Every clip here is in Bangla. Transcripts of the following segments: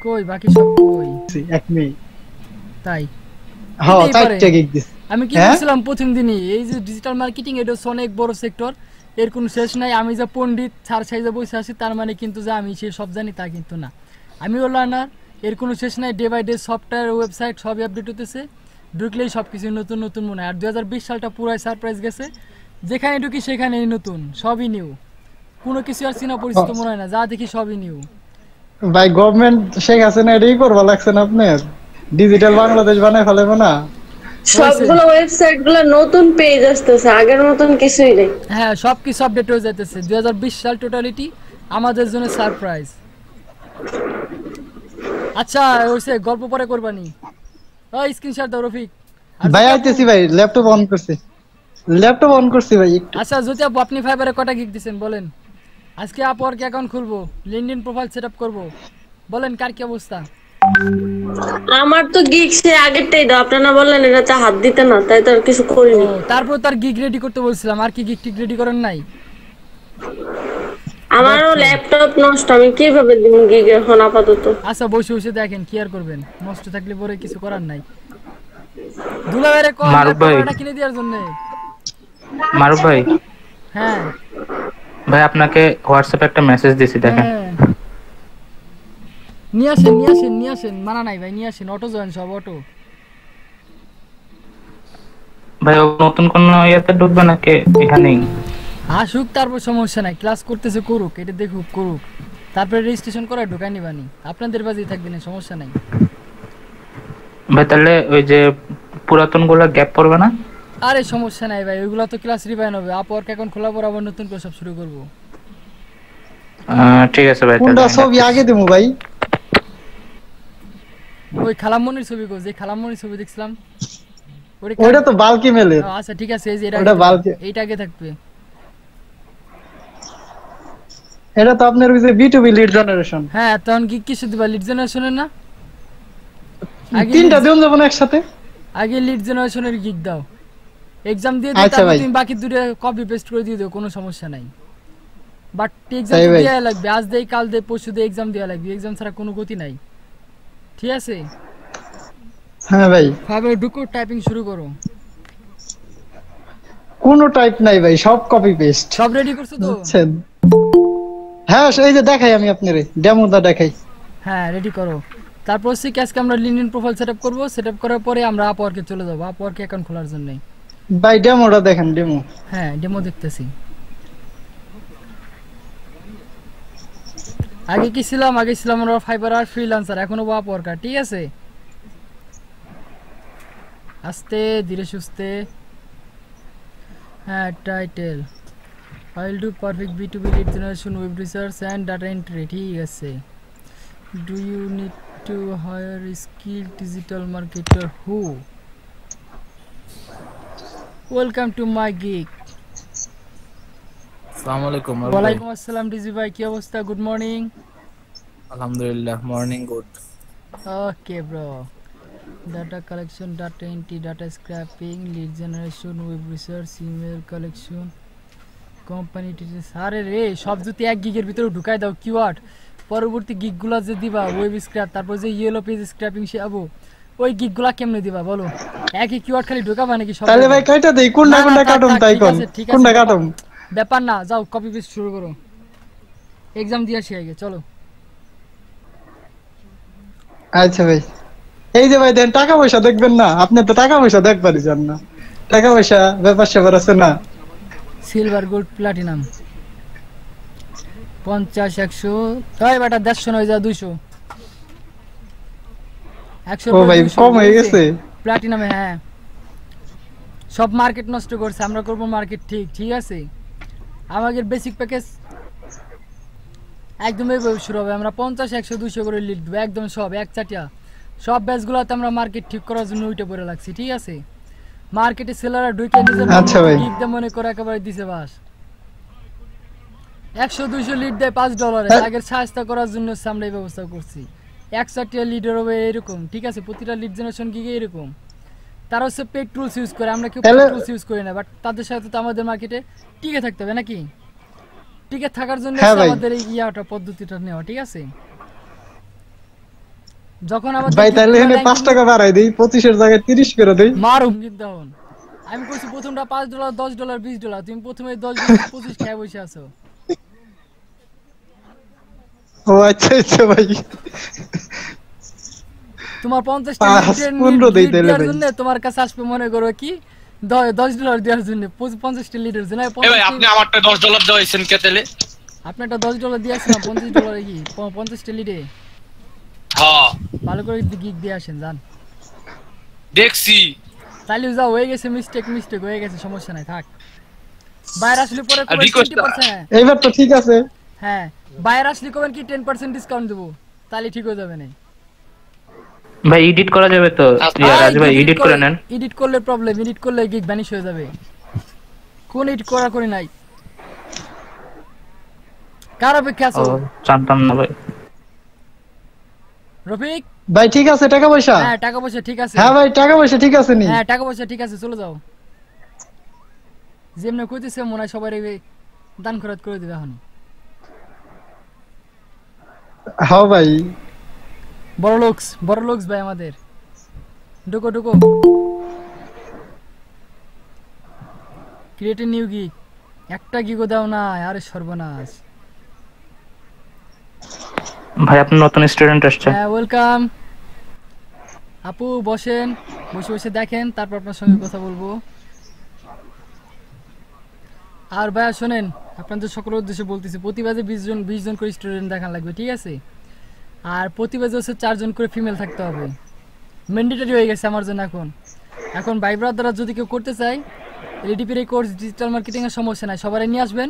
কই বাকি সব কই? এক মিনিট। তাই হ্যাঁ দিতেই পারে। চারটে গিগ দিস। আমি কি হ্যাঁ বলছিলাম প্রথম দিনই, এই যে ডিজিটাল মার্কেটিং এটা হচ্ছে অনেক বড় সেক্টর, এর কোনো শেষ নাই। আমি যে পণ্ডিত ছাড় সাইজে বসে আছি তার মানে কিন্তু যে আমি সে সব জানি তা কিন্তু না। আমিও লার্নার, এর কোনো শেষ নাই। Day by day software website সবই আপডেট হতেছে, ঢুকলেই সব কিছু নতুন নতুন মনে হয়। আর 2020 সালটা পুরাই সারপ্রাইজ গেছে, যেখানে ঢুকি সেখানেই নতুন, সবই নিউ, কোনো কিছু আর চিনা পরিচিত মনে হয় না, যা দেখি সবই নিউ। ভাই গভর্নমেন্ট শেখ হাসিনা এটাই করবা লাগছে না আপনার? ডিজিটাল বাংলাদেশ বানায় ফেলাবো না? হয়েছে। সবগুলো ওয়েবসাইট গুলো নতুন পেজ আসতেছে, আগের মতন কিছুই নেই। হ্যাঁ সব কিছু আপডেট হয়ে যাইতেছে। 2020 সাল টোটালিটি আমাদের জন্য সারপ্রাইজ। আচ্ছা হইছে, গল্প পরে করবানি। ওই স্ক্রিনশট দাও রফিক। আর ভাই যদি আপু, আইতেছি ভাই, ল্যাপটপ অন করছি। ল্যাপটপ অন করছি ভাই একটু। আচ্ছা যদি আপু আপনি ফাইবারে কটা গিগ দিছেন বলেন? আজকে আপওয়ার্ক অ্যাকাউন্ট খুলবো, লিংকডইন প্রোফাইল সেটআপ করব, বলেন কার কি অবস্থা? আমার তো গিগ সে আগেরটাই দাও, আপনারা বললেন এটাতে হাত দিতে না, তাই তো আর কিছু ও করিনি। তারপর তার গিগ রেডি করতে বলছিলাম, আর কি গিগ টিক রেডি করেন নাই? আমারও দেখো ল্যাপটপ নষ্ট, আমি কিভাবে দিব গিগ এখন আপাতত। আচ্ছা বসে বসে দেখেন, কি আর করবেন, নষ্ট থাকলে পরে কিছু করার নাই। দুলাভাইরে কল মারুফ ল্যাপটপ ভাই, একটা কিনে দেওয়ার জন্য। মারুফ ভাই, হ্যাঁ ভাই আপনাকে হোয়াটসঅ্যাপে একটা মেসেজ দিছি দেখেন। হ্যাঁ নিয়ে আসেন নিয়ে আসেন নিয়ে আসেন, মানা নাই ভাই, নিয়ে আসেন, অটো জয়েন সব অটো। ভাই ও নতুন কোন ইয়েতে ঢুকবে নাকি এখানেই? আসুক তারপর সমস্যা নাই, ক্লাস করতেছে করুক, এটা দেখুক করুক, তারপরে রেজিস্ট্রেশন করে ঢোকাই নিবানি, আপনাদের বাজি থাকবে না, সমস্যা নাই। ভাই তাহলে ওই যে পুরাতন গুলা গ্যাপ পড়বে না? আরে সমস্যা নাই ভাই, ওইগুলো তো ক্লাস রিভাইন হবে, আপওয়ার্ক এখন খোলা পর আবার নতুন করে সব শুরু করবো। ঠিক আছে ভাই, তাহলে কোনটা আমি ছবি রাখতেছি। আগে দেবো ভাই? ওই খালামমনির ছবি গো, যে খালামমনির ছবি দেখছিলাম ওরে ওইটা তো বালকি মেলের। আচ্ছা ঠিক আছে, এই যে এটা আগে ওটা দিবা, বালকি। এইটা আগে থাকবে। এটা তো আপনার ওই যে বি2বি লিড জেনারেশন। হ্যাঁ তখন কি কিছু দিবা লিড জেনারেশনের না? আগে তিনটা লিড, দিন যাবো না একসাথে? আগে লিড জেনারেশনের গিগ দাও, এক্সাম দিয়ে দিই, আচ্ছা তারপর ভাই। তুমি বাকি দুটো কপি পেস্ট করে দিয়ে দিও, কোনো সমস্যা নাই। বাট এক্সাম তাই তো ভাই। দেওয়া লাগবে, আজ দেই কাল দেই পরশু দেই, এক্সাম দেওয়া লাগবে, এক্সাম ছাড়া কোনো গতি নাই, ঠিক আছে? হ্যাঁ ভাই। ফাইবারে ঢুকো, টাইপিং শুরু করো। কোনো টাইপ নাই ভাই, সব কপি পেস্ট। সব রেডি করছো তো? বুঝছেন? হ্যাঁ এই যে দেখাই আমি আপনারে, ডেমোটা দেখাই। হ্যাঁ রেডি করো। তারপর হচ্ছে কি আজকে আমরা লিংকডইন প্রোফাইল সেটআপ করব, সেটআপ করার পরে আমরা আপওয়ার্কে চলে যাব, আপওয়ার্কে অ্যাকাউন্ট খোলার জন্য। ভাই ডেমোটা দেখেন, ডেমো। হ্যাঁ ডেমো দেখতেছি। আগে কি ছিলাম, আগে ছিলাম আমরা ফাইবার আর ফ্রিল্যান্সার, এখন হবো আপওয়ার্কার, ঠিক আছে? আস্তে ধীরে সুস্থে। হ্যাঁ title I will do perfect বি2বি lead generation web research and data entry, ঠিক আছে। Do you need to hire skill digital marketer who? Welcome to my gig. আসসালামু আলাইকুম মারুফ ভাই। ওয়ালাইকুম আসসালাম ডিজি ভাই, কি অবস্থা? Good morning. আলহামদুলিল্লাহ, morning good. Okay bro. Data collection, data entry, data scraping, lead generation, web research, email collection, company details. আরে রে সব যদি এক গিগের ভিতরে ঢুকাই দাও কিওয়ার্ড, পরবর্তী গিগগুলা যে দিবা ওয়েব স্ক্র্যাপ, তারপর যে ইয়েলো পেজ স্ক্র্যাপিং শেখাবো, ওই গিগগুলা কেমনে দিবা বলো? একই কিওয়ার্ড খালি ঢুকাবা নাকি সব? তাহলে ভাই কাইটা দেই, কোনটা কোনটা কাটুম তাই ঠিক কোন? আছে ঠিক আছে, কোনটা কাটুম? ব্যাপার না, যাও কপি পেস্ট শুরু করো, এক্সাম দিয়ে আসি আগে, চলো। আচ্ছা ভাই। এই যে ভাই দেন, টাকা পয়সা দেখবেন না? আপনি তো টাকা পয়সা দেখবারই জান না। টাকা পয়সা ব্যাপার স্যাপার আছে না? সিলভার গোল্ড প্লাটিনাম 50 100, তাই বেটা 150 নয় যা 200, 100 ও ভাই কম হয়ে গেছে। প্লাটিনামে। হ্যাঁ সব মার্কেট নষ্ট করছে, আমরা করব মার্কেট ঠিক, ঠিক আছে? আমাদের বেসিক প্যাকেজ একদম এইভাবে শুরু হবে, আমরা 50 100 200 করে লিড দেবো একদম, সব এক চাটিয়া, সব ব্যাচগুলোতে আমরা মার্কেট ঠিক করার জন্য উঠে পড়ে লাগছি, ঠিক আছে? মার্কেটে সেলাররা ঢুকে নিজের আচ্ছা ভাই। গিগ দে মনে করে একেবারে দিছে বাস। 100 200 লিড দেয় $5, আগের সাহায্য করার জন্য আমরা এই ব্যবস্থা করছি। এক চাটিয়া লিডের হবে এরকম, ঠিক আছে? প্রতিটা লিড জেনারেশন গিগে এরকম। তারা হচ্ছে পেড টুলস ইউজ করে, আমরা কেউ পেড টুলস ইউজ করি না, বাট তাদের সাথে তো আমাদের মার্কেটে টিকে থাকতে হবে নাকি? টিকে থাকার জন্য হ্যাঁ ভাই। আমাদের এই ইয়াটা পদ্ধতিটা নেওয়া, ঠিক আছে? যখন আমাদের ভাই তাহলে এখানে ranking 5 টাকা বাড়াই দেই, 25 এর জায়গায় 30 করে দেই। মারুম কিন্তু এখন। আমি কইছি প্রথমটা $5 $10 $20, তুমি প্রথমে 10 25 খেয়ে বসে আছো। ও আচ্ছা আচ্ছা ভাই, তোমার 50টা 15 দেই তাহলে দেওয়ার ভাই। জন্য তোমার কাছে আসবে মনে করো কি $10 দেওয়ার জন্য 50টা লিটার জন্য এ ভাই আপনি আমারটা $10 দেওয়াইছেন কে তাহলে? আপনারটা $10 দিয়েছিলাম, $50 কি 50টা লিটারে। হ্যাঁ ভালো করে গিগ দিয়ে আসেন যান। দেখছি। তাইলে যাও, হয়ে গেছে মিস্টেক হয়ে গেছে, সমস্যা নাই থাক। বাইরে আসলে পরে আর request 20%। এইবার তো ঠিক আছে। হ্যাঁ বাইরে আসলে কবেন কি 10% ডিসকাউন্ট দেবো, তাহলে ঠিক হয়ে যাবে না। ভাই এডিট করা যাবে তো? রাজু ভাই এডিট করে নেন। এডিট করলে প্রবলেম, এডিট করলে গিগ ভ্যানিশ হয়ে যাবে। কোন এডিট করি নাই, কার অপেক্ষা আছো? জানতাম না ভাই। রফিক ভাই ঠিক আছে টাকা পয়সা? হ্যাঁ টাকা পয়সা ঠিক আছে। হ্যাঁ ভাই টাকা পয়সা ঠিক আছে নি? হ্যাঁ টাকা পয়সা ঠিক আছে, চলে যাও। যেমনে কইতেছে মনে হয় সবাই দান খরচ করে দিবে এখন। হ্যাঁ ভাই বড় লোকস ভাই আমাদের। ঢুকো ক্রিয়েট এ নিউ গিগ। একটা গিগও দাও না, আরে সর্বনাশ। ভাই আপনি নতুন স্টুডেন্ট আসছে। হ্যাঁ ওয়েলকাম আপু, বসেন, বসে দেখেন, তারপর আপনার সঙ্গে কথা বলবো। আর ভাইয়া শোনেন, আপনাদের সকলের উদ্দেশ্যে বলতেছি, প্রতি ব্যাচে 20 জন করে স্টুডেন্ট দেখান লাগবে, ঠিক আছে? আর প্রতি ব্যাচে হচ্ছে 4 জন করে ফিমেল থাকতে হবে, ম্যান্ডেটরি হয়ে গেছে আমার জন্য এখন ভাই ব্রাদাররা যদি কেউ করতে চায় এলডিপির এই কোর্স ডিজিটাল মার্কেটিং এর সমস্যা নাই, সবাই নিয়ে আসবেন,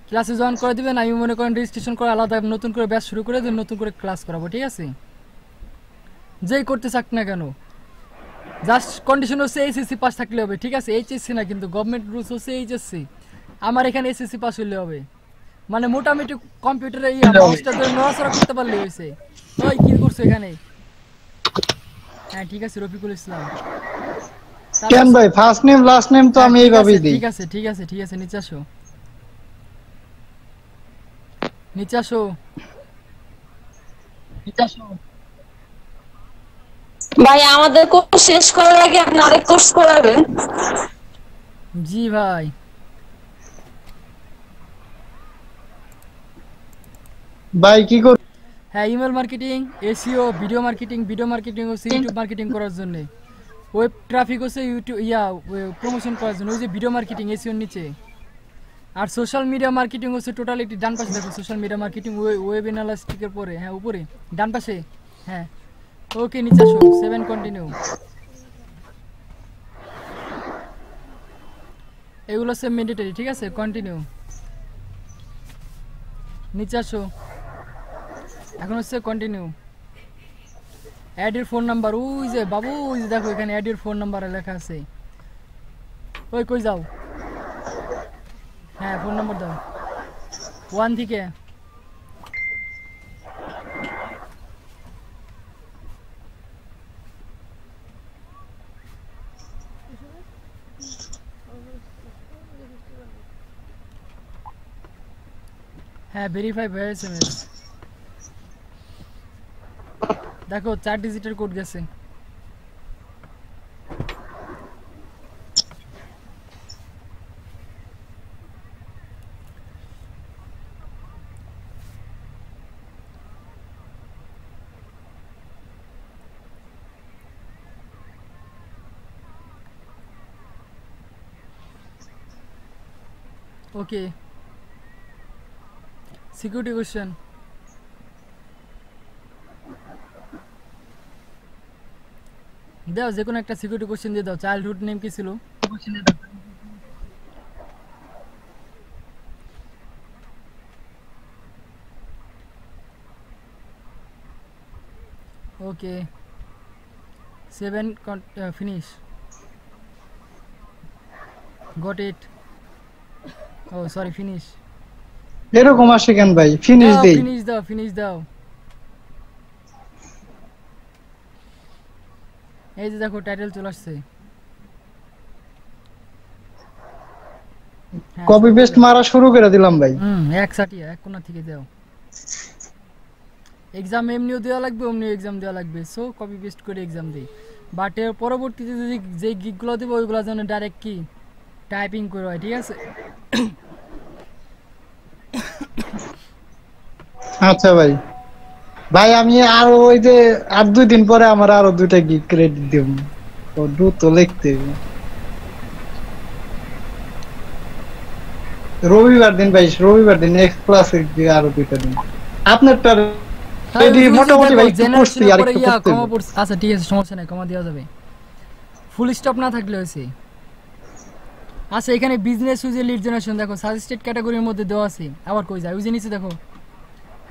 ক্লাসে জয়েন করে দিবেন। আমি মনে করেন রেজিস্ট্রেশন করে আলাদা নতুন করে ব্যাচ শুরু করে দেন, নতুন করে ক্লাস করাবো, ঠিক আছে? যেই করতে চাক না কেন, জাস্ট কন্ডিশন হচ্ছে এইচএসসি পাস থাকলে হবে, ঠিক আছে? এইচএসসি না কিন্তু, গভর্নমেন্ট রুলস হচ্ছে এইচএসসি। আমার এখানে এসএসসি পাস হইলে হবে, মানে মোটামুটি কম্পিউটারে মাউসটা ধরে নড়াচড়া করতে পারলে হয়েছে। ওই কি করছো এখানে? হ্যাঁ ঠিক আছে রফিকুল ইসলাম। কেন ভাই ফার্স্ট নেম লাস্ট নেম তো আমি এইভাবেই দিই। ঠিক আছে নিচে আসো। ভাই আমাদের কোর্স শেষ করার আগে আপনি আরেক কোর্স করাবেন? জি ভাই। ভাই কি কর? হ্যাঁ email marketing, SEO, video marketing হচ্ছে ইউটিউব মার্কেটিং করার জন্য, ওয়েব ট্রাফিক হচ্ছে ইউটিউব প্রমোশন করার জন্য, ওই যে ভিডিও মার্কেটিং এসইওর নিচে। আর সোশ্যাল মিডিয়া মার্কেটিং হচ্ছে টোটালিটি ডান পাশে দেখো, সোশ্যাল মিডিয়া মার্কেটিং ওয়েব অ্যানালিস্টিকের পরে, হ্যাঁ উপরে ডান পাশে। হ্যাঁ ওকে নিচে আসো, 7 কন্টিনিউ। এগুলো হচ্ছে ম্যান্ডেটরি, ঠিক আছে? কন্টিনিউ, নিচে আসো। এখন হচ্ছে continue. Add your phone number, ওই যে বাবু, ওই যে দেখো এখানে অ্যাড ইউর ফোন নাম্বার লেখা আছে। ওই কই যাও? হ্যাঁ ফোন নাম্বার দাও 1 থেকে। হ্যাঁ ভেরিফাই ভয়েস এসএমএস দেখো 4 ডিজিটের কোড গেছে। ওকে সিকিউরিটি কোশ্চেন দাও, যে কোনো একটা সিকিউরিটি কোশ্চেন দিয়ে দাও। চাইল্ডহুড নেম কি ছিল? Okay 7 finish, got it. Oh sorry finish. এরকম আসে কেন ভাই? ফিনিশ দেই। ফিনিশ দাও। এই যে দেখো টাইটেল চলে আসছে। কপি পেস্ট মারা শুরু করে দিলাম ভাই। এক সাটিয়া এক কোণা থেকে দাও। এক্সাম এমনিও দেওয়া লাগবে, অমনিও এক্সাম দেওয়া লাগবে। সো কপি পেস্ট করে এক্সাম দিই। বাট এর পরবর্তীতে যদি যে গিকগুলো দেবো ওইগুলো যেন ডাইরেক্ট কি টাইপিং করে হয়, ঠিক আছে? আচ্ছা ভাই, ভাই আমি আরো ওই যে আর 2 দিন পরে আমার আরো 2টা গিগ ক্রেডিট দেব, তো দ্রুত লিখতে হবে। রবিবার দিন ভাই, রবিবার দিন নেক্সট ক্লাসে আরো 2টা দিন আপনারটা রেডি মোটামুটি ভাই একটু করছি আর একটু করতে হবে। আচ্ছা ঠিক আছে, সমস্যা নাই, কমা দেওয়া যাবে, ফুল স্টপ না থাকলে হয়েছে। আচ্ছা এখানে বিজনেস ইউজে লিড জেনারেশন দেখো সাজেস্টেড ক্যাটাগরির মধ্যে দেওয়া আছে, আবার কই যায় ইউজে নিচে দেখো।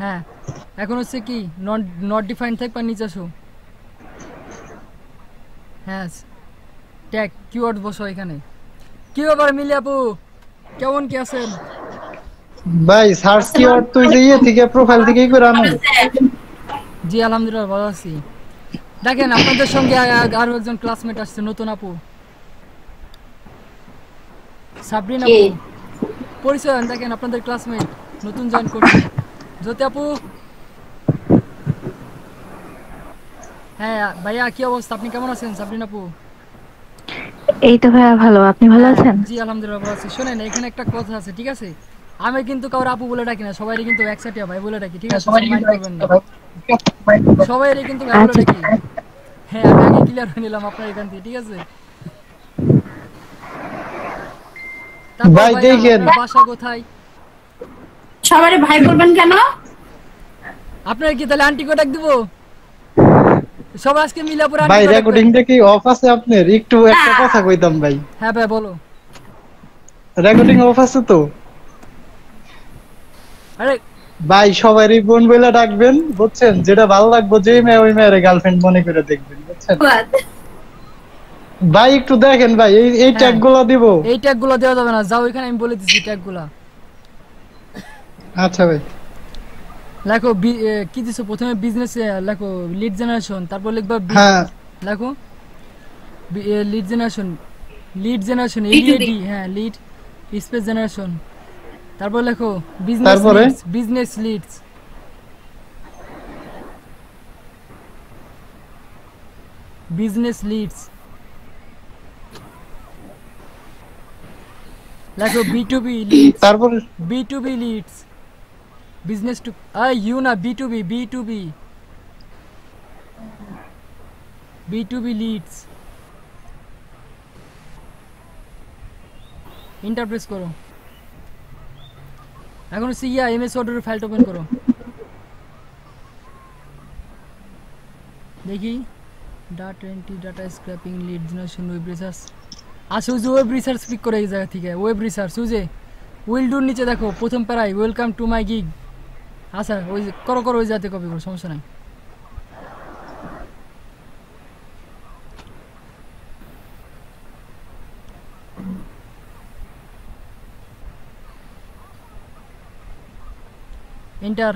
হ্যাঁ এখন হচ্ছে কি নট ডিফাইন্ড থাকবে, নিচে আসো। হ্যাঁ ট্যাগ কিওয়ার্ড বসো এখানে। কি ব্যাপার মিলি আপু, কেমন কি আছেন? ভাই সার্চ কিওয়ার্ড তুই যে ইয়ে থেকে প্রোফাইল থেকেই করে আনো। জি আলহামদুলিল্লাহ ভালো আছি। দেখেন আপনাদের সঙ্গে আরো একজন ক্লাসমেট আসছে, নতুন আপু সাবরিন আপু, পরিচয় হন। দেখেন আপনাদের ক্লাসমেট নতুন জয়েন করছে, জ্যোতি আপু। হ্যাঁ ভাইয়া কি অবস্থা, আপনি কেমন আছেন সাবরিন আপু? এই তো ভাইয়া ভালো, আপনি ভালো হ্যাঁ, আছেন? জি আলহামদুলিল্লাহ ভালো আছি। শোনেন এখানে একটা কথা আছে, ঠিক আছে? আমি কিন্তু কাউর আপু বলে ডাকি না, সবাই কিন্তু একসাথে ভাই বলে ডাকি, ঠিক আছে? মাইন্ড করবেন না, সবাই কিন্তু ভাই বলে ডাকি। হ্যাঁ আমি আগে ক্লিয়ার হয়ে নিলাম আপনার এখান থেকে, ঠিক আছে? তারপর ভাই ভাই দেখেন। আপনার বাসা কোথায়? সবারে ভাই বলবেন কেন? আপনার কি তাহলে আন্টি কো ডাক দিব? সবাই আজকে মিলাপুর আন্টি ভাই কো ডাকবেন। রেকর্ডিংটা কি অফ আছে আপনার? একটু একটা কথা কইতাম ভাই। হ্যাঁ ভাই বলো। রেকর্ডিং অফ আছে তো? আরে ভাই সবারই বোন বলে ডাকবেন, বুঝছেন? যেটা ভালো লাগবে যেই মেয়ে ওই মেয়ের গার্লফ্রেন্ড মনে করে দেখবেন, বুঝছেন? ভাই একটু দেখেন ভাই, এই ট্যাগ গুলো দিব। এই ট্যাগ গুলো দেওয়া যাবে না, যাও এখানে আমি বলে দিচ্ছি ট্যাগ গুলা। আচ্ছা ভাই লেখো কি দিছো প্রথমে? বিজনেস লেখো লিড জেনারেশন, তারপর লিখবা হ্যাঁ লেখো লিড জেনারেশন এডিএডি, হ্যাঁ লিড স্পেস জেনারেশন, তারপর লেখো তারপরে? বিজনেস লিডস, লেখো B2B লিডস, তারপরে B2B Leeds, business to you না B2B লিডস। ইন্টারপ্রেস করো। এখন হচ্ছে এমএস ওয়ার্ডের ফাইলটা ওপেন করো, দেখি data scraping lead generation web research. আচ্ছা ওই যে ওয়েব রিসার্চ ক্লিক করে এই জায়গা থেকে ওয়েব রিসার্চ, ওই যে উইল ডুর নিচে দেখো প্রথম প্যারাই ওয়েলকাম টু মাই গিগ। আচ্ছা ওই যে করো ওই জায়গাতে কপি করো, সমস্যা নাই। এন্টার।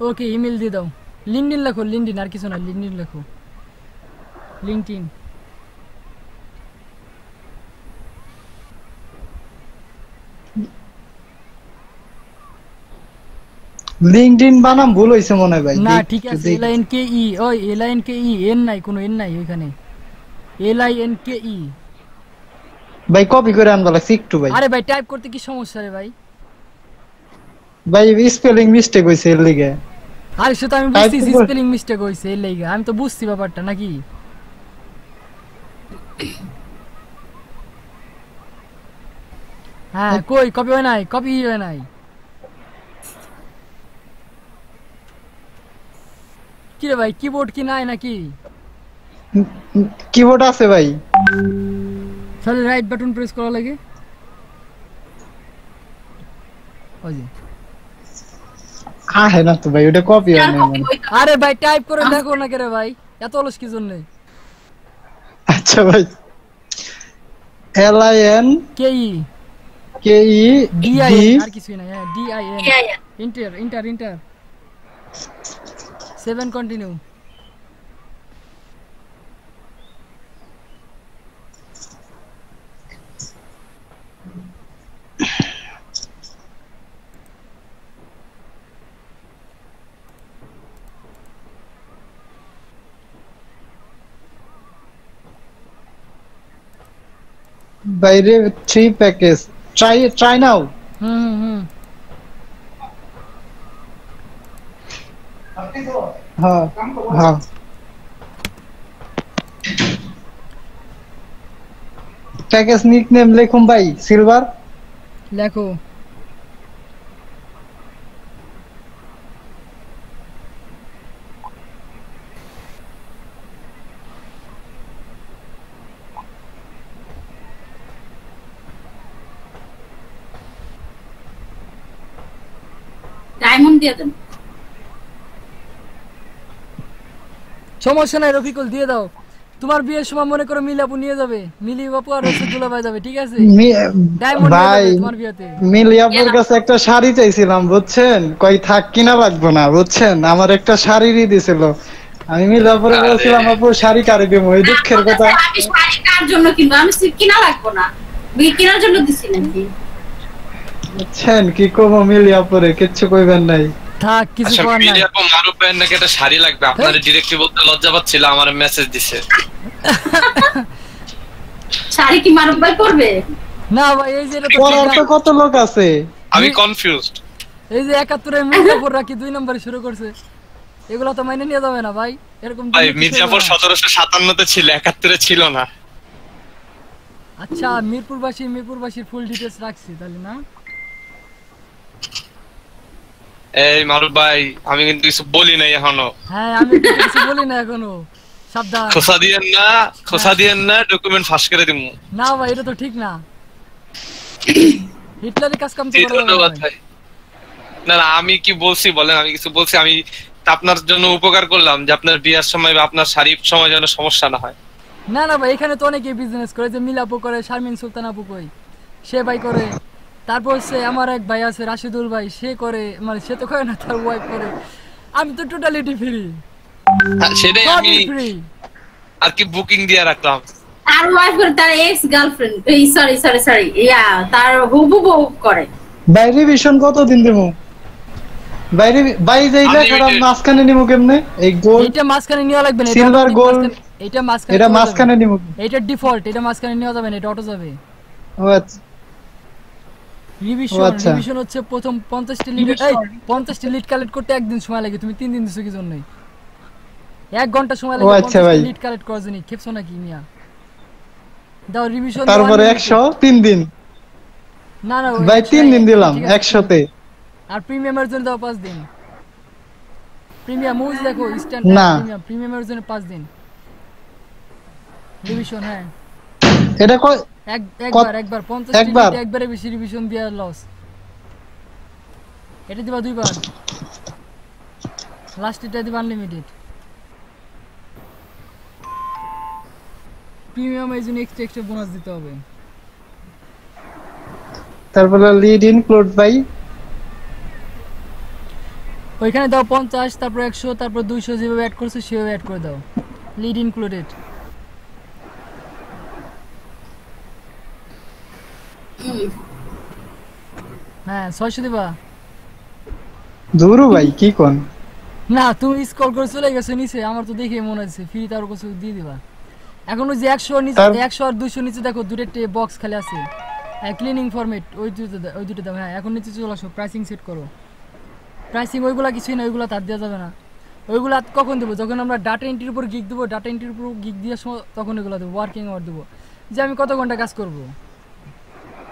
ওকে ইমেল দিয়ে দাও। লিঙ্কডিন লেখো, লিঙ্কডিন, আর কিছু না, লিঙ্কডিন লেখো, লিঙ্কডিন। লিংকডইন বানাম ভুল হইছে মনে হয় ভাই। না ঠিক আছে, LINKE, ওই LINKE, এন নাই, কোনো এন নাই ওইখানে, LINKE। ভাই কপি করে আনবা লাগছে একটু ভাই। আরে ভাই টাইপ করতে কি সমস্যা রে ভাই? ভাই স্পেলিং মিস্টেক হইছে এর লিগে। আরে সেটা আমি বুঝছি, স্পেলিং মিস্টেক হইছে এর লাগা, আমি তো বুঝছি ব্যাপারটা নাকি। হ্যাঁ কই কপি হয় নাই, কপি হয় নাই। কি রে ভাই কিবোর্ড কি নাই নাকি? কিবোর্ড আছে ভাই, তাহলে রাইট বাটন প্রেস করা লাগে। ওই যে আহে না তো ভাই, ওটা কপি হয় না মানে। আরে ভাই টাইপ করে দেখো না কে রে ভাই, এত অলস কি জন্য? আচ্ছা ভাই LIN KE DIN, আর কিছুই নাই। হ্যাঁ DIN, ইন্টার 7 কন্টিনিউ। বাইরে 3 প্যাকেজ ট্রাই নাও। হুম হ্যাঁ হ্যাঁ প্যাকেজ নিকনেম লিখুন ভাই সিলভার। লেখো। ডায়মন্ড দিয়ে দেন। সমস্যা নাই রফিকুল, দিয়ে দাও। তোমার বিয়ের সময় মনে করো মিলি আপু নিয়ে যাবে, মিলি আপু আর রসগোল্লা পাই যাবে, ঠিক আছে? ডায়মন্ড নিয়ে ভাই যাবে তোমার বিয়েতে। মিলিয়াপুর কাছে একটা শাড়ি চাইছিলাম বুঝছেন, কই থাক কিনা লাগবো না বুঝছেন, আমার একটা শাড়িরই দিছিল। আমি মিলিয়াপুরে বলছিলাম আপু শাড়ি কারে দেবো, এই দুঃখের কথা। আমি শাড়ি কার জন্য কিনবো? আমি কিনা লাগবো না, কেনার জন্য দিছি নাকি? বুঝছেন কি করবো, মিলিয়াপুরে কিচ্ছু কইবেন নাই। থাক কিছু আচ্ছা করার নাই। মিলিয়া আপু মারুফ ভাইয়ের নাকি একটা শাড়ি লাগবে, আপনারা ডিরেক্টলি বলতে লজ্জা পাচ্ছিল, আমার মেসেজ দিছে। শাড়ি কি মারুফ ভাই পরবে? না ভাই এই যে এটা তো পরার ঠিক তো না। কত লোক আছে। আমি কনফিউজড। এই যে 71 মির্জাপুর রাখি 2 নম্বরে শুরু করছে, এগুলো তো মাইনে নিয়ে যাবে না ভাই, এরকম ভাই দুর্নীতি মির্জাপুর চলবে না। 1757 তে ছিল, 71 এ ছিল না। আচ্ছা মিরপুরবাসীর ফুল ডিটেইলস রাখছি তাহলে না। এই মারুফ ভাই আমি কিন্তু কিছু বলি নাই এখনো। হ্যাঁ আমি তো কিছু বলি না এখনো, সাবধান। খোসা দিয়েন না, ডকুমেন্ট ফাঁস করে দিমু। না ভাই এটা তো ঠিক না, হিটলারের কাজ কাম তো করা যাবে না ধন্যবাদ ভাই। ভাই। না আমি কি বলছি বলেন, আমি কিছু বলছি? আমি আপনার জন্য উপকার করলাম যে আপনার বিয়ার সময় বা আপনার শাড়ির সময় যেন সমস্যা না হয়। না ভাই এখানে তো অনেকে বিজনেস করে, যে মিলাপু করে, শারমিন সুলতান আপু কই সে ভাই করে, তারপর হচ্ছে আমার এক ভাই আছে রাশিদুল ভাই, সে করে, মানে সে তো করে না, তার ওয়াইফ করে। আমি তো টোটালিটি ফ্রি, সেটাই আমি ফ্রি। আর কি বুকিং দিয়ে রাখলাম। আর ওয়াইফ করে তার এক্স গার্লফ্রেন্ড, এই সরি ইয়া তার হুবু বউ করে। ভাই রিভিশন কতদিন দেবো? ভাই যে লেখাটা মাঝখানে নিবো কেমনে? এই গোল্ড এটা মাঝখানে নেওয়া লাগবে না, সিলভার গোল্ড এটা মাঝখানে, এটা মাঝখানে নিবো। এটা ডিফল্ট, এটা মাঝখানে নেওয়া যাবে না, এটা অটো যাবে। ও আচ্ছা রিভিশন হচ্ছে প্রথম 50টি লিড, এই 50টি লিড কালেক্ট করতে একদিন সময় লাগে, তুমি 3 দিন দিছো কি জন্য? 1 ঘন্টা সময় লাগে 50টি লিড কালেক্ট করার জন্য, খেপছো নাকি মিয়া? দাও রিভিশন। তারপরে 100 3 দিন। না ভাই 3 দিন দিলাম 100 তে। আর প্রিমিয়ামের জন্য দাও 5 দিন। প্রিমিয়াম মুজ দেখো স্ট্যান্ডার্ড প্রিমিয়ামের জন্য 5 দিন রিভিশন। হ্যাঁ এটা কয় একবার 50 লিড একবারে বেশি রিভিশন দেয়া লস। এটা দিবা 2 বার, লাস্ট এটা দিবা আনলিমিটেড। প্রিমিয়াম এর জন্য এক্সট্রা বোনাস দিতে হবে। তারপরে লিড ইনক্লুড ভাই ওইখানে দাও 50, তারপর 100, তারপর 200, যেভাবে অ্যাড করছো সেভাবে অ্যাড করে দাও, লিড ইনক্লুডেড। হ্যাঁ 600 দিবা। দূরু ভাই কি কোন? না তুমি স্ক্রল করে চলে গেছো নিচে, আমার তো দেখে মনে হচ্ছে ফ্রি, তার কিছু দিয়ে দিবা। এখন ওই যে 100 নিচে, 100 আর 200 নিচে দেখো দুটো বক্স খালি আছে, ক্লিনিং ফরম্যাট, ওই দুটো দাও। হ্যাঁ এখন নিচে চলে আসো, প্রাইসিং সেট করো। প্রাইসিং ওইগুলা কিছুই না, ওইগুলা তার দেওয়া যাবে না। ওইগুলা কখন দেবো? যখন আমরা ডাটা এন্ট্রির উপর গিগ দেবো, ডাটা এন্ট্রির উপর গিগ দেওয়ার সময় তখন ওইগুলো দেবো, ওয়ার্কিং আওয়ার দেবো, যে আমি কত ঘন্টা কাজ করব,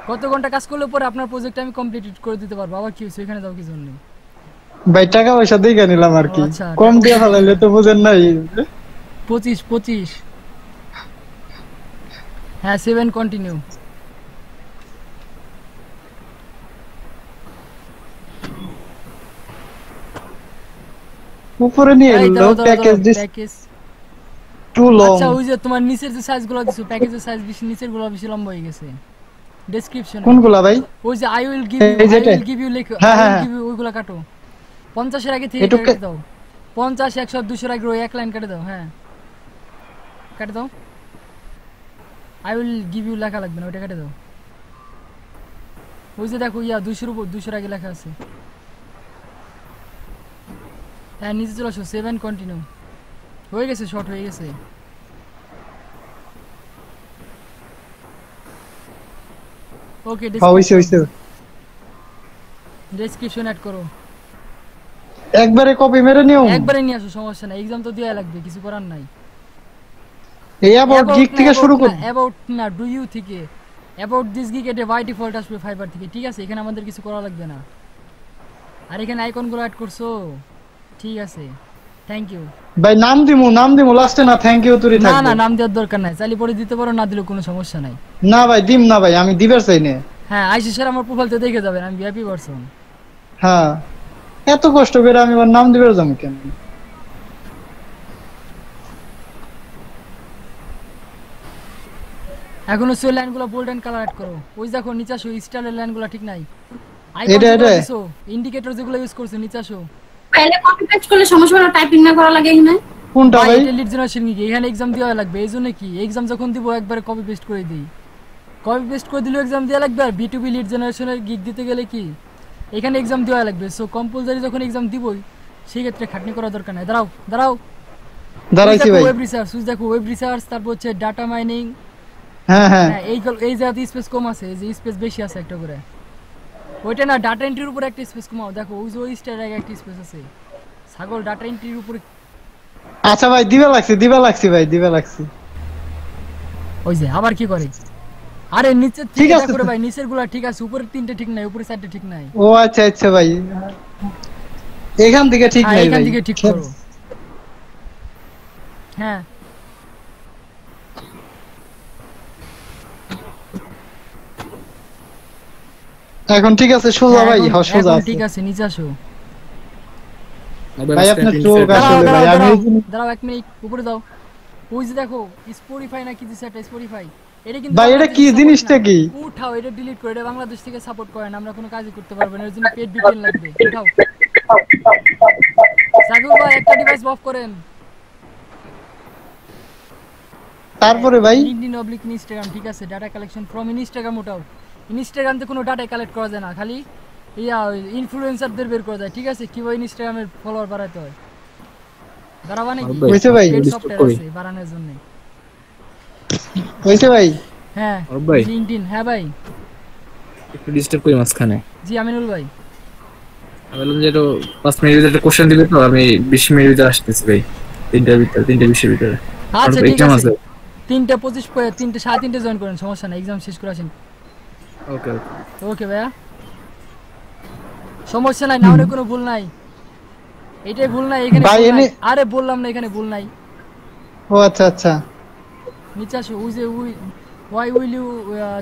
কত ঘন্টা কাজ করলে পরে আপনার প্রজেক্ট আমি কমপ্লিট করে দিতে পারবো। আবার কি হচ্ছে এখানে দাও কি জন্য? ভাই টাকা পয়সা দিয়ে নিলাম আর কি, আচ্ছা, কম দিয়ে ফেলাইলে তো বুঝেন নাই। 25 হ্যাঁ 7 কন্টিনিউ। উপরে নিয়ে এলো প্যাকেজ দিস টু লং। আচ্ছা ওই যে তোমার নিচের যে সাইজগুলো দিছো, প্যাকেজের সাইজ বেশি, নিচের গুলো বেশি লম্বা হয়ে গেছে ডেসক্রিপশনে। কোনগুলা ভাই? ওই যে আই উইল গিভ ইউ লেখো, আই উইল গিভ ইউ, ওইগুলা কাটো। 50 এর আগে থেকে কেটে দাও, 50, 100, 200 এর আগে ওই এক লাইন কেটে দাও। হ্যাঁ কেটে দাও, আই উইল গিভ ইউ লেখা লাগবে না, ওইটা কেটে দাও। ওই যে দেখো 200 এর উপর, 200 এর আগে লেখা আছে। হ্যাঁ নিচে চলে আসো, 7 কন্টিনিউ হয়ে গেছে, শর্ট হয়ে গেছে। ওকে হইছে ডেসক্রিপশন অ্যাড করো একবারে কপি মেরে নিও একবারে নিয়ে আসো সমস্যা নাই এক্সাম তো দেয়া লাগবে কিছু করার নাই এই অ্যাবাউট গিগ থেকে শুরু কর অ্যাবাউট না ডু ইউ থেকে অ্যাবাউট দিস গিগ এটা বাই ডিফল্ট আসবে ফাইবার থেকে ঠিক আছে এখানে আমাদের কিছু করা লাগবে না আর এখানে আইকনগুলো অ্যাড করছো ঠিক আছে থ্যাংক ইউ ভাই নাম দিমু লাস্টে না থ্যাংক ইউ তুই না থাকবে না নাম দেওয়ার দরকার নাই চাইলে পরে দিতে পারো না দিলেও কোনো সমস্যা নাই না ভাই দিম না ভাই আমি দিবার চাই না হ্যাঁ আইসি স্যার আমার প্রোফাইলতে দেখে যাবেন আমি ভিআইপি পারসন হ্যাঁ এত কষ্ট করে আমি আমার নাম দিবার যাম কেন এখন হচ্ছে লাইনগুলো বোল্ড এন্ড কালার অ্যাড করো ওই দেখো নিচে আসো স্টাইলের লাইনগুলো ঠিক নাই এটা ইন্ডিকেটর যেগুলো ইউজ করছো নিচে আসো তাহলে কপি পেস্ট করলে সমস্যা হলো টাইপিং না করা লাগে এখানে কোনটা ভাই এটা লিড জেনারেশন কি এখানে एग्जाम দেওয়া লাগবে এইজন্য কি एग्जाम যখন দিব একবারে কপি পেস্ট করে দেই কপি পেস্ট করে দিলে एग्जाम দেওয়া লাগবে আর B2B লিড জেনারেশনের গিগ দিতে গেলে কি এখানে एग्जाम দেওয়া লাগবে সো কম্পালসারি যখন एग्जाम দিবই সেই ক্ষেত্রে খাটনি করা দরকার নাই দাঁড়াইছি ভাই ওয়েব রিসার্চ দেখো ওয়েব রিসার্চ তারপর হচ্ছে ডাটা মাইনিং হ্যাঁ এই জায়গাতে স্পেস কম আছে এই যে স্পেস বেশি আছে একটা করে ওইটা না ডাটা এন্ট্রির উপর একটা স্পেস কমাও দেখো ওই যে ওই স্টার আগে একটা স্পেস আছে ছাগল ডাটা এন্ট্রির উপর আচ্ছা ভাই দিবা লাগছি ওই যে আবার কি করে আরে নিচে ঠিক আছে দেখো ভাই নিচের গুলা ঠিক আছে উপরের তিনটে ঠিক নাই উপরের চারটে ঠিক নাই ও আচ্ছা ভাই এখান থেকে ঠিক নাই ভাই এখান থেকে ঠিক করো হ্যাঁ এখন ঠিক আছে সোজা ভাই হ্যাঁ সোজা আছে ঠিক আছে নিচে আসো ভাই আপনার চোখ আসলে ভাই আমি দাঁড়াও 1 মিনিট উপরে দাও ওই যে দেখো স্পটিফাই না কি দিছে এটা স্পটিফাই এটা কিন্তু ভাই এটা কি জিনিসটা কি উঠাও এটা ডিলিট করে এটা বাংলাদেশ থেকে সাপোর্ট করে না আমরা কোনো কাজই করতে পারবো না এর জন্য পেড ভিপিএন লাগবে উঠাও সাগর ভাই একটা ডিভাইস অফ করেন তারপরে ভাই লিংকডইন অবলিক ইনস্টাগ্রাম ঠিক আছে ডাটা কালেকশন ফ্রম ইনস্টাগ্রাম উঠাও ইনস্টাগ্রাম তে কোনো ডাটা কালেক্ট করা যায় না খালি ইনফ্লুয়েন্সারদের বের করা যায় ঠিক আছে কিভাবে ইনস্টাগ্রামের ফলোয়ার বাড়াতে হয় দাঁড়াবা নাকি হইছে ভাই সফটওয়্যার আছে বাড়ানোর জন্য হইছে ভাই হ্যাঁ ভাই লিংকডইন হ্যাঁ ভাই একটু ডিস্টার্ব করি মাঝখানে জি আমিনুল ভাই আমি বললাম যে তো 5 মিনিটের একটা কোশ্চেন দিবে তো আমি 20 মিনিট ভিতরে আসতেছি ভাই 3টা 20 এর ভিতরে আচ্ছা ঠিক আছে 3:25 পরে 3:30 জয়েন করেন সমস্যা নাই एग्जाम শেষ করে আসেন ওকে ওকে ভাইয়া সমস্যা নাই না ওরে কোনো ভুল নাই এটাই ভুল নাই এখানে আরে বললাম না এখানে ভুল নাই ও আচ্ছা নিচে আসো ওই যে why will you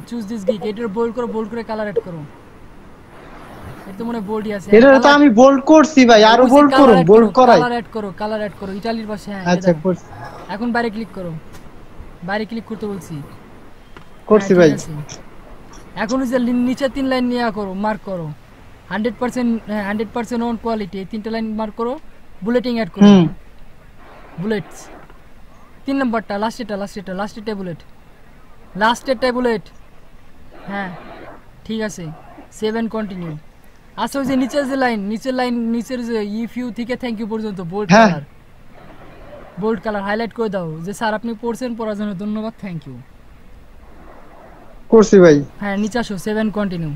choose this gig এটার বোল্ড করে কালার এড করো এটা মনে বোল্ডই আছে এটা তো আমি বোল্ড করছি ভাই আরো বোল্ড করুন বোল্ড করাই কালার এড করো ইতালির পাশে হ্যাঁ আচ্ছা করছি এখন বাইরে ক্লিক করো বাইরে ক্লিক করতে বলছি করছি ভাই এখন ওই যে নিচে 3 লাইন নিয়া করো মার্ক করো 100% অন কোয়ালিটি এই 3টা লাইন মার্ক করো বুলেটিং এড করো বুলেটস 3 নাম্বারটা লাস্টেরটা বুলেট হ্যাঁ ঠিক আছে 7 কন্টিনিউ আচ্ছা ওই যে নিচের নিচের যে ইফ ইউ থেকে থ্যাংক ইউ পর্যন্ত বোল্ড কালার হাইলাইট করে দাও যে স্যার আপনি পড়ছেন পড়ার জন্য ধন্যবাদ থ্যাংক ইউ করছি ভাই হ্যাঁ নিচে আসো 7 কন্টিনিউ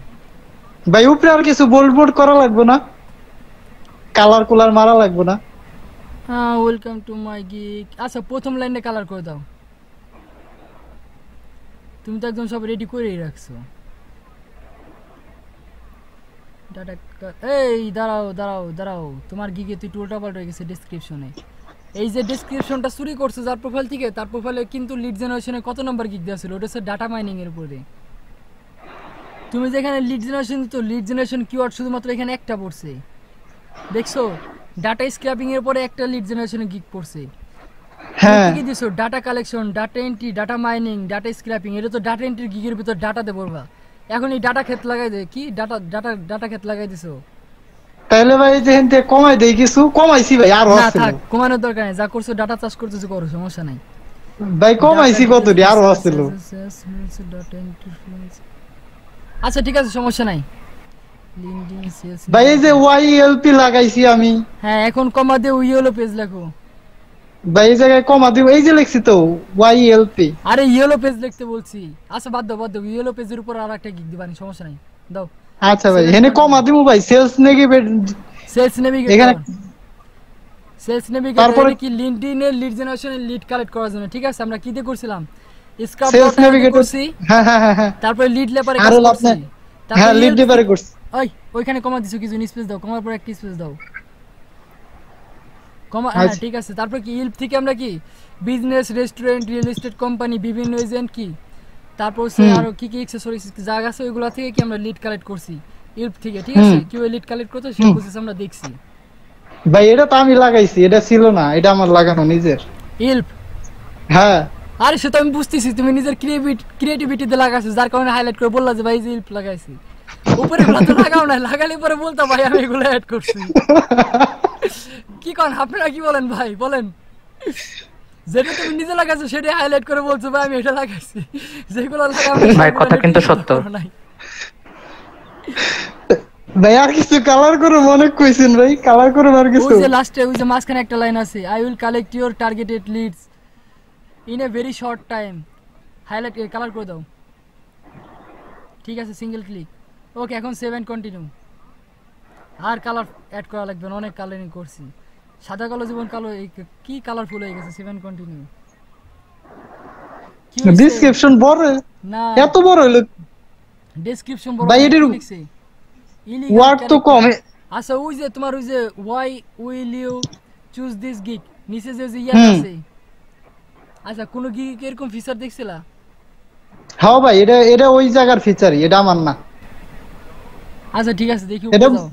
ভাই উপরে আর কিছু বোল্ড করা লাগবে না কালার মারা লাগবে না হ্যাঁ ওয়েলকাম টু মাই গিগ আচ্ছা প্রথম লাইনে কালার করে দাও তুমি তো একদম সব রেডি করেই রাখছো ডাটা এই দাঁড়াও তোমার গিগে তুই উল্টা পাল্টা হয়ে গেছে ডেসক্রিপশনে এই যে ডেসক্রিপশনটা চুরি করছে যার প্রোফাইল থেকে তার প্রোফাইলে কিন্তু লিড জেনারেশনে কত নাম্বার গিগ দেওয়া ছিল ওটা হচ্ছে ডাটা মাইনিং এর উপরে তুমি যেখানে লিড জেনারেশন কিওয়ার্ড শুধুমাত্র এখানে একটা পড়ছে দেখছো ডাটা স্ক্র্যাপিং এর পরে একটা লিড জেনারেশনে গিগ পড়ছে হ্যাঁ কি দিছো data collection data entry data mining data scraping এটা তো ডাটা এন্ট্রি গিগের ভিতর ডাটা দে পড়বা এখন এই ডাটা ক্ষেত লাগাই দে কি ডাটা ক্ষেত লাগাই দিছো তাহলে ভাই যেহেতু কমাই দেই কিছু কমাইছি ভাই আর হচ্ছে না কমানোর দরকার নাই যা করছো ডাটা চাষ করতেছো করো সমস্যা নাই ভাই কমাইছি কতটি আর হচ্ছে আচ্ছা ঠিক আছে সমস্যা নাই ভাই এই যে ওয়াইএলপি লাগাইছি আমি হ্যাঁ এখন কমা দিয়ে ইয়েলো পেজ লেখো ভাই এই জায়গায় কমা দিব, এই যে লিখছি তো YLP। আরে ইয়েলো পেজ লিখতে বলছি। আচ্ছা বাদ দাও ইয়েলো পেজের উপর আরেকটা গিগ দিবানি, সমস্যা নাই, দাও। আচ্ছা ভাই এখানে কমা দিব ভাই, সেলস নেগেটিভ সেলস নেভিগেটর, এখানে সেলস নেভিগেটর তারপরে কি লিংকডইনের লিড জেনারেশনের লিড কালেক্ট করার জন্য, ঠিক আছে? আমরা কি দিয়ে করছিলাম? Scrub sales dot navigator. করছি, হ্যাঁ তারপরে লিড লেপারে আরো কাজ লাভ করছি, নাই। হ্যাঁ লিড লেপারে করছি। ওই ওইখানে কমা দিছো, কিছু স্পেস দাও, কমার পর একটা স্পেস দাও, কমা। হ্যাঁ ঠিক আছে। তারপর কি ইলপ থেকে আমরা কি business, restaurant, real estate company, বিভিন্ন এজেন্ট কি, তারপর সে আরো কি কি অ্যাকসেসরিজ জায়গা আছে ওইগুলা থেকে কি আমরা লিড কালেক্ট করছি ইলপ থেকে, ঠিক আছে? কি ওই লিড কালেক্ট করতে সেই প্রসেস আমরা দেখছি। ভাই এটা তো আমি লাগাইছি, এটা ছিল না, এটা আমার লাগানো নিজের। ইলপ? হ্যাঁ আরে সেটা আমি বুঝতেছি, তুমি নিজের ক্রিয়েটিভিটিতে লাগাইছো, যার কারণে হাইলাইট করে বললা যে ভাই যে ইলপ লাগাইছি। উপরে এগুলো তো লাগাও না, লাগালে পরে বলতো ভাই আমি এগুলো অ্যাড করছি। কি করেন আপনারা, কি বলেন ভাই বলেন? যেটা তুমি নিজে লাগাইছো সেটা হাইলাইট করে বলছো ভাই আমি এটা লাগাইছি, যেগুলো লাগাও ভাই কথা কিন্তু সত্য। ভাই আর কিছু কালার করে মনে কইছেন ভাই, কালার করে আর কিছু। ওই যে লাস্টে ওই যে মাঝখানে একটা লাইন আছে, I will collect your targeted leads in a very short time, highlight colour করে দাও, ঠিক আছে? Single click, okay. এখন সেভ এন্ড কন্টিনিউ। আর কালার অ্যাড করা লাগবে না, অনেক কালারিং করছি, সাদা কালো জীবন কালো, কি কালারফুল হয়ে গেছে। Save and continue. ডেসক্রিপশন বড় না, এত বড় হলো ডেসক্রিপশন বড় ভাই, এটার লিখছে, ওয়ার্ড তো কম। আচ্ছা ওই যে তোমার ওই যে why will you choose this gig নিচে যে ইয়ার আছে, আচ্ছা কোন গিগ এরকম ফিচার দেখছিলা? হ্যাঁ ভাই এটা ওই জায়গার ফিচারই, এটা আমার না। আচ্ছা ঠিক আছে, দেখি এটা উপরে যাও।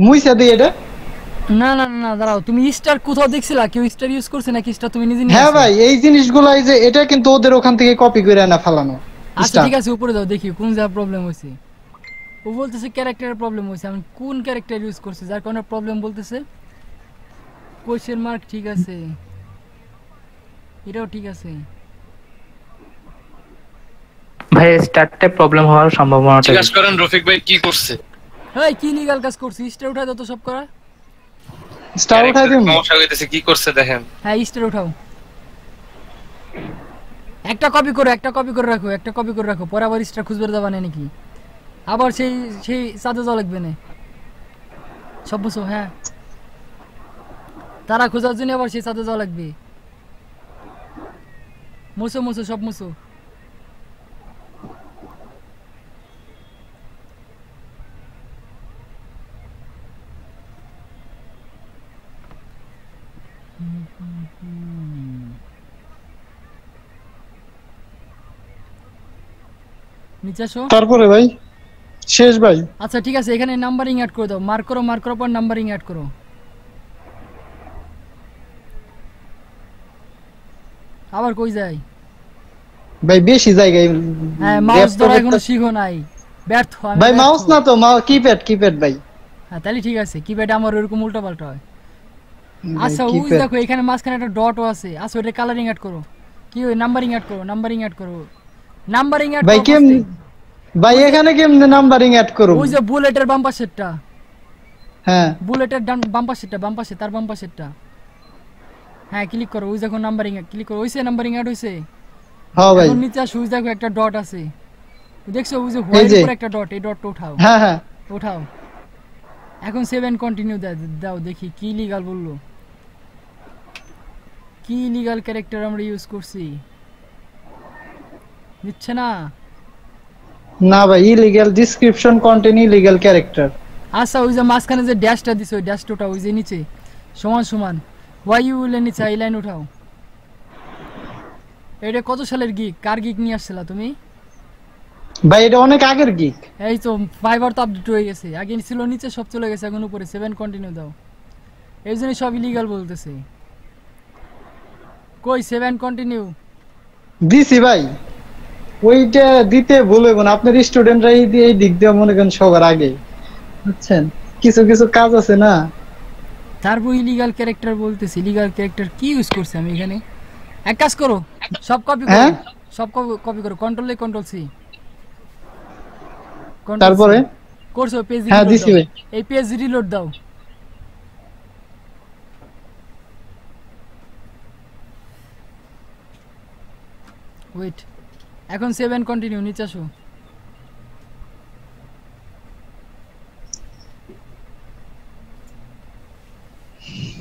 মুইসা দিই এটা। না না না দাঁড়াও, তুমি স্টার কোথাও দেখছিলা? কেউ স্টার ইউজ করছে নাকি স্টার তুমি নিজে হ্যাঁ ভাই এই জিনিসগুলো, এই যে এটা কিন্তু ওদের ওখান থেকে কপি করে না ফেলানো। আচ্ছা ঠিক আছে উপরে যাও, দেখি কোন জায়গায় প্রবলেম হয়েছে। ও বলতেছে ক্যারেক্টারের প্রবলেম হয়েছে, আমি কোন ক্যারেক্টার ইউজ করছি যার কারণে প্রবলেম বলতেছে? কোয়েশ্চেন মার্ক, ঠিক আছে, এটাও ঠিক আছে। ভাই স্টার্টে প্রবলেম হওয়ার সম্ভাবনাটা জিজ্ঞাসা করেন রফিক ভাই কি করছে। এই কি লিগ্যাল কাজ করছি? স্টার উঠাই দাও তো সব করা। স্টার উঠাই দিন। সমস্যা হইতেছে কি করছে দেখেন। হ্যাঁ স্টার উঠাও, একটা কপি করে রাখো, একটা কপি করে রাখো, পরে আবার স্টার খুঁজবে যাবা না নাকি? আবার সেই সাথে যাওয়া লাগবে না সব বুঝো। হ্যাঁ তারা খোঁজার জন্য আবার সেই সাথে যাওয়া লাগবে। মুছো সব মুছো। নিচে আসো। তারপরে ভাই শেষ ভাই। আচ্ছা ঠিক আছে, এখানে নাম্বারিং অ্যাড করে দাও, মার্ক করার পর নাম্বারিং অ্যাড করো। আবার কই যায় ভাই? বেশি জায়গায়। হ্যাঁ মাউস ধরা এখনো শিখো নাই, ব্যর্থ আমি। ভাই মাউস না তো কিপ্যাড ভাই। হ্যাঁ তাহলে ঠিক আছে, কিপ্যাড আমার এরকম উল্টা পাল্টা হয়। আচ্ছা ওই দেখো এখানে মাঝখানে একটা ডটও আছে, আচ্ছা ওটা কালারিং অ্যাড করো। কি ওই নাম্বারিং অ্যাড করো, নাম্বারিং অ্যাড ভাই ভাই এখানে কেমনে নাম্বারিং অ্যাড করব? ওই যে বুলেটের বাম পাশেরটা। হ্যাঁ বুলেটের বাম পাশেরটা, তার বাম পাশেরটা। হ্যাঁ ক্লিক করো, ওই দেখো নাম্বারিং ক্লিক করো, ওইসে নাম্বারিং অ্যাড হইছে। হ্যাঁ ভাই এখন নিচে আসো, ওই দেখো একটা ডট আছে, দেখছো ওই যে হোয়াইট উপরে একটা ডট, এই ডটটা উঠাও। হ্যাঁ উঠাও। এখন সেভ এন্ড কন্টিনিউ দাও, দেখি কি লিগ্যাল বললো, কি লিগ্যাল ক্যারেক্টার আমরা ইউজ করছি। দিচ্ছে না ভাই illegal description contain illegal character. আচ্ছা ওই যে মাঝখানে যে ড্যাশটা দিছে ওই ড্যাশটা ওঠাও, ওই যে নিচে সমান ওয়াই ইউ এর নিচে এই লাইন উঠাও। এটা কত সালের গিগ, কার গিগ নিয়ে আসছিলা তুমি? ভাই এটা অনেক আগের গিগ। এই তো ফাইবার তো আপডেট হয়ে গেছে, আগে ছিল নিচে সব চলে গেছে, এখন উপরে। 7 কন্টিনিউ দাও, এই জন্য সব ইলিগাল বলতেছে। কই 7 কন্টিনিউ দিছি ভাই, ওইটা দিতে ভুলে না আপনার স্টুডেন্টরা এই দিক দিয়ে মনে করেন সবার আগে, বুঝছেন? কিছু কাজ আছে না। তারপর ইলিগাল ক্যারেক্টার বলতেছি, ইলিগাল ক্যারেক্টার কি ইউজ করছি আমি এখানে? এক কাজ করো, সব কপি করো, সব কপি করো, কন্ট্রোল A কন্ট্রোল C। তারপরে করছো পেজ হ্যাঁ দিছি ভাই। এই পেজ রিলোড দাও, ওয়েট, এখন 7 কন্টিনিউ, নিচে আসো।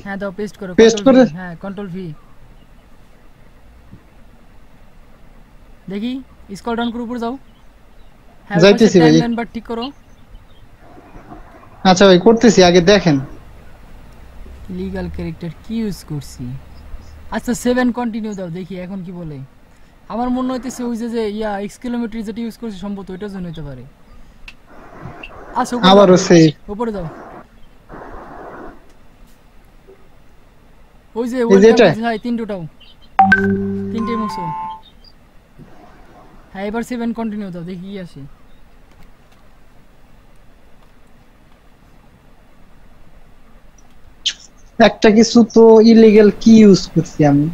হ্যাঁ দাও, পেস্ট করো। Paste করে? হ্যাঁ, কন্ট্রোল ভি। দেখি স্ক্রল ডাউন করে উপরে যাও। হ্যাঁ, যাইতেছি ভাই। টাইমলাইন বার ঠিক করো। আচ্ছা ভাই করতেছি, আগে দেখেন। লিগ্যাল ক্যারেক্টার কি ইউজ করছি। আচ্ছা 7 কন্টিনিউ দাও, দেখি এখন কি বলে। আমার মনে হইতেছে ওই যে এক্স কিলোমিটার যেটা ইউজ করছি সম্ভবত ওইটার জন্য হতে পারে। আচ্ছা আবারও সেই উপরে যাও। ওই যে এই যে এটা? হ্যাঁ, তিনটে উঠাও, তিনটে মুছো। হ্যাঁ, এবার 7 কন্টিনিউ দাও, দেখি কি আসে। একটা কিছু তো ইলিগ্যাল কি ইউজ করছি আমি।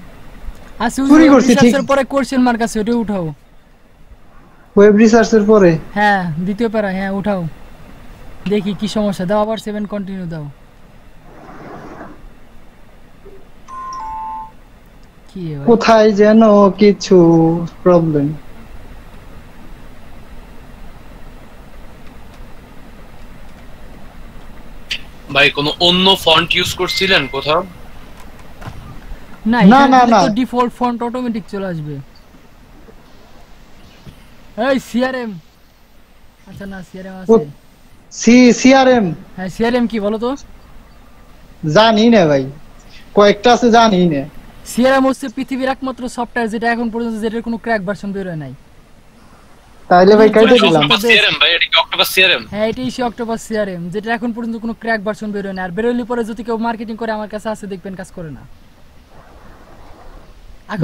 আচ্ছা চুরি করছি, ঠিক। রিসার্চের পরে কোশ্চেন মার্ক আছে, ওটা উঠাও। ওয়েব রিসার্চের পরে হ্যাঁ, দ্বিতীয় প্যারা, হ্যাঁ উঠাও, দেখি কি সমস্যা। দাও আবার 7 কন্টিনিউ দাও। কি ভাই, কোথায় যেন কিছু প্রবলেম। ভাই কোনো অন্য ফন্ট ইউজ করছিলেন কোথাও? না না, এখানে না, দিলে না। তো ডিফল্ট ফন্ট অটোমেটিক চলে আসবে। এই সিআরএম, আচ্ছা না সিআরএম আছে। সিআরএম হ্যাঁ সিআরএম কি বলো তো? জানি না ভাই, কয়েকটা আছে জানি না। সিআরএম হচ্ছে পৃথিবীর একমাত্র সফটওয়্যার যেটা এখন পর্যন্ত যেটার কোনো ক্র্যাক ভার্সন বের হয় নাই। তাইলে ভাই কাইটে দিলাম। অক্টোপাস সিআরএম ভাই, এটা কি অক্টোপাস সিআরএম? হ্যাঁ, এটাই সে অক্টোপাস সিআরএম, যেটা এখন পর্যন্ত কোনো ক্র্যাক ভার্সন বের হয় না। আর বেরোলে পরে যদি কেউ মার্কেটিং করে আমার কাছে আছে দেখবেন কাজ করে না।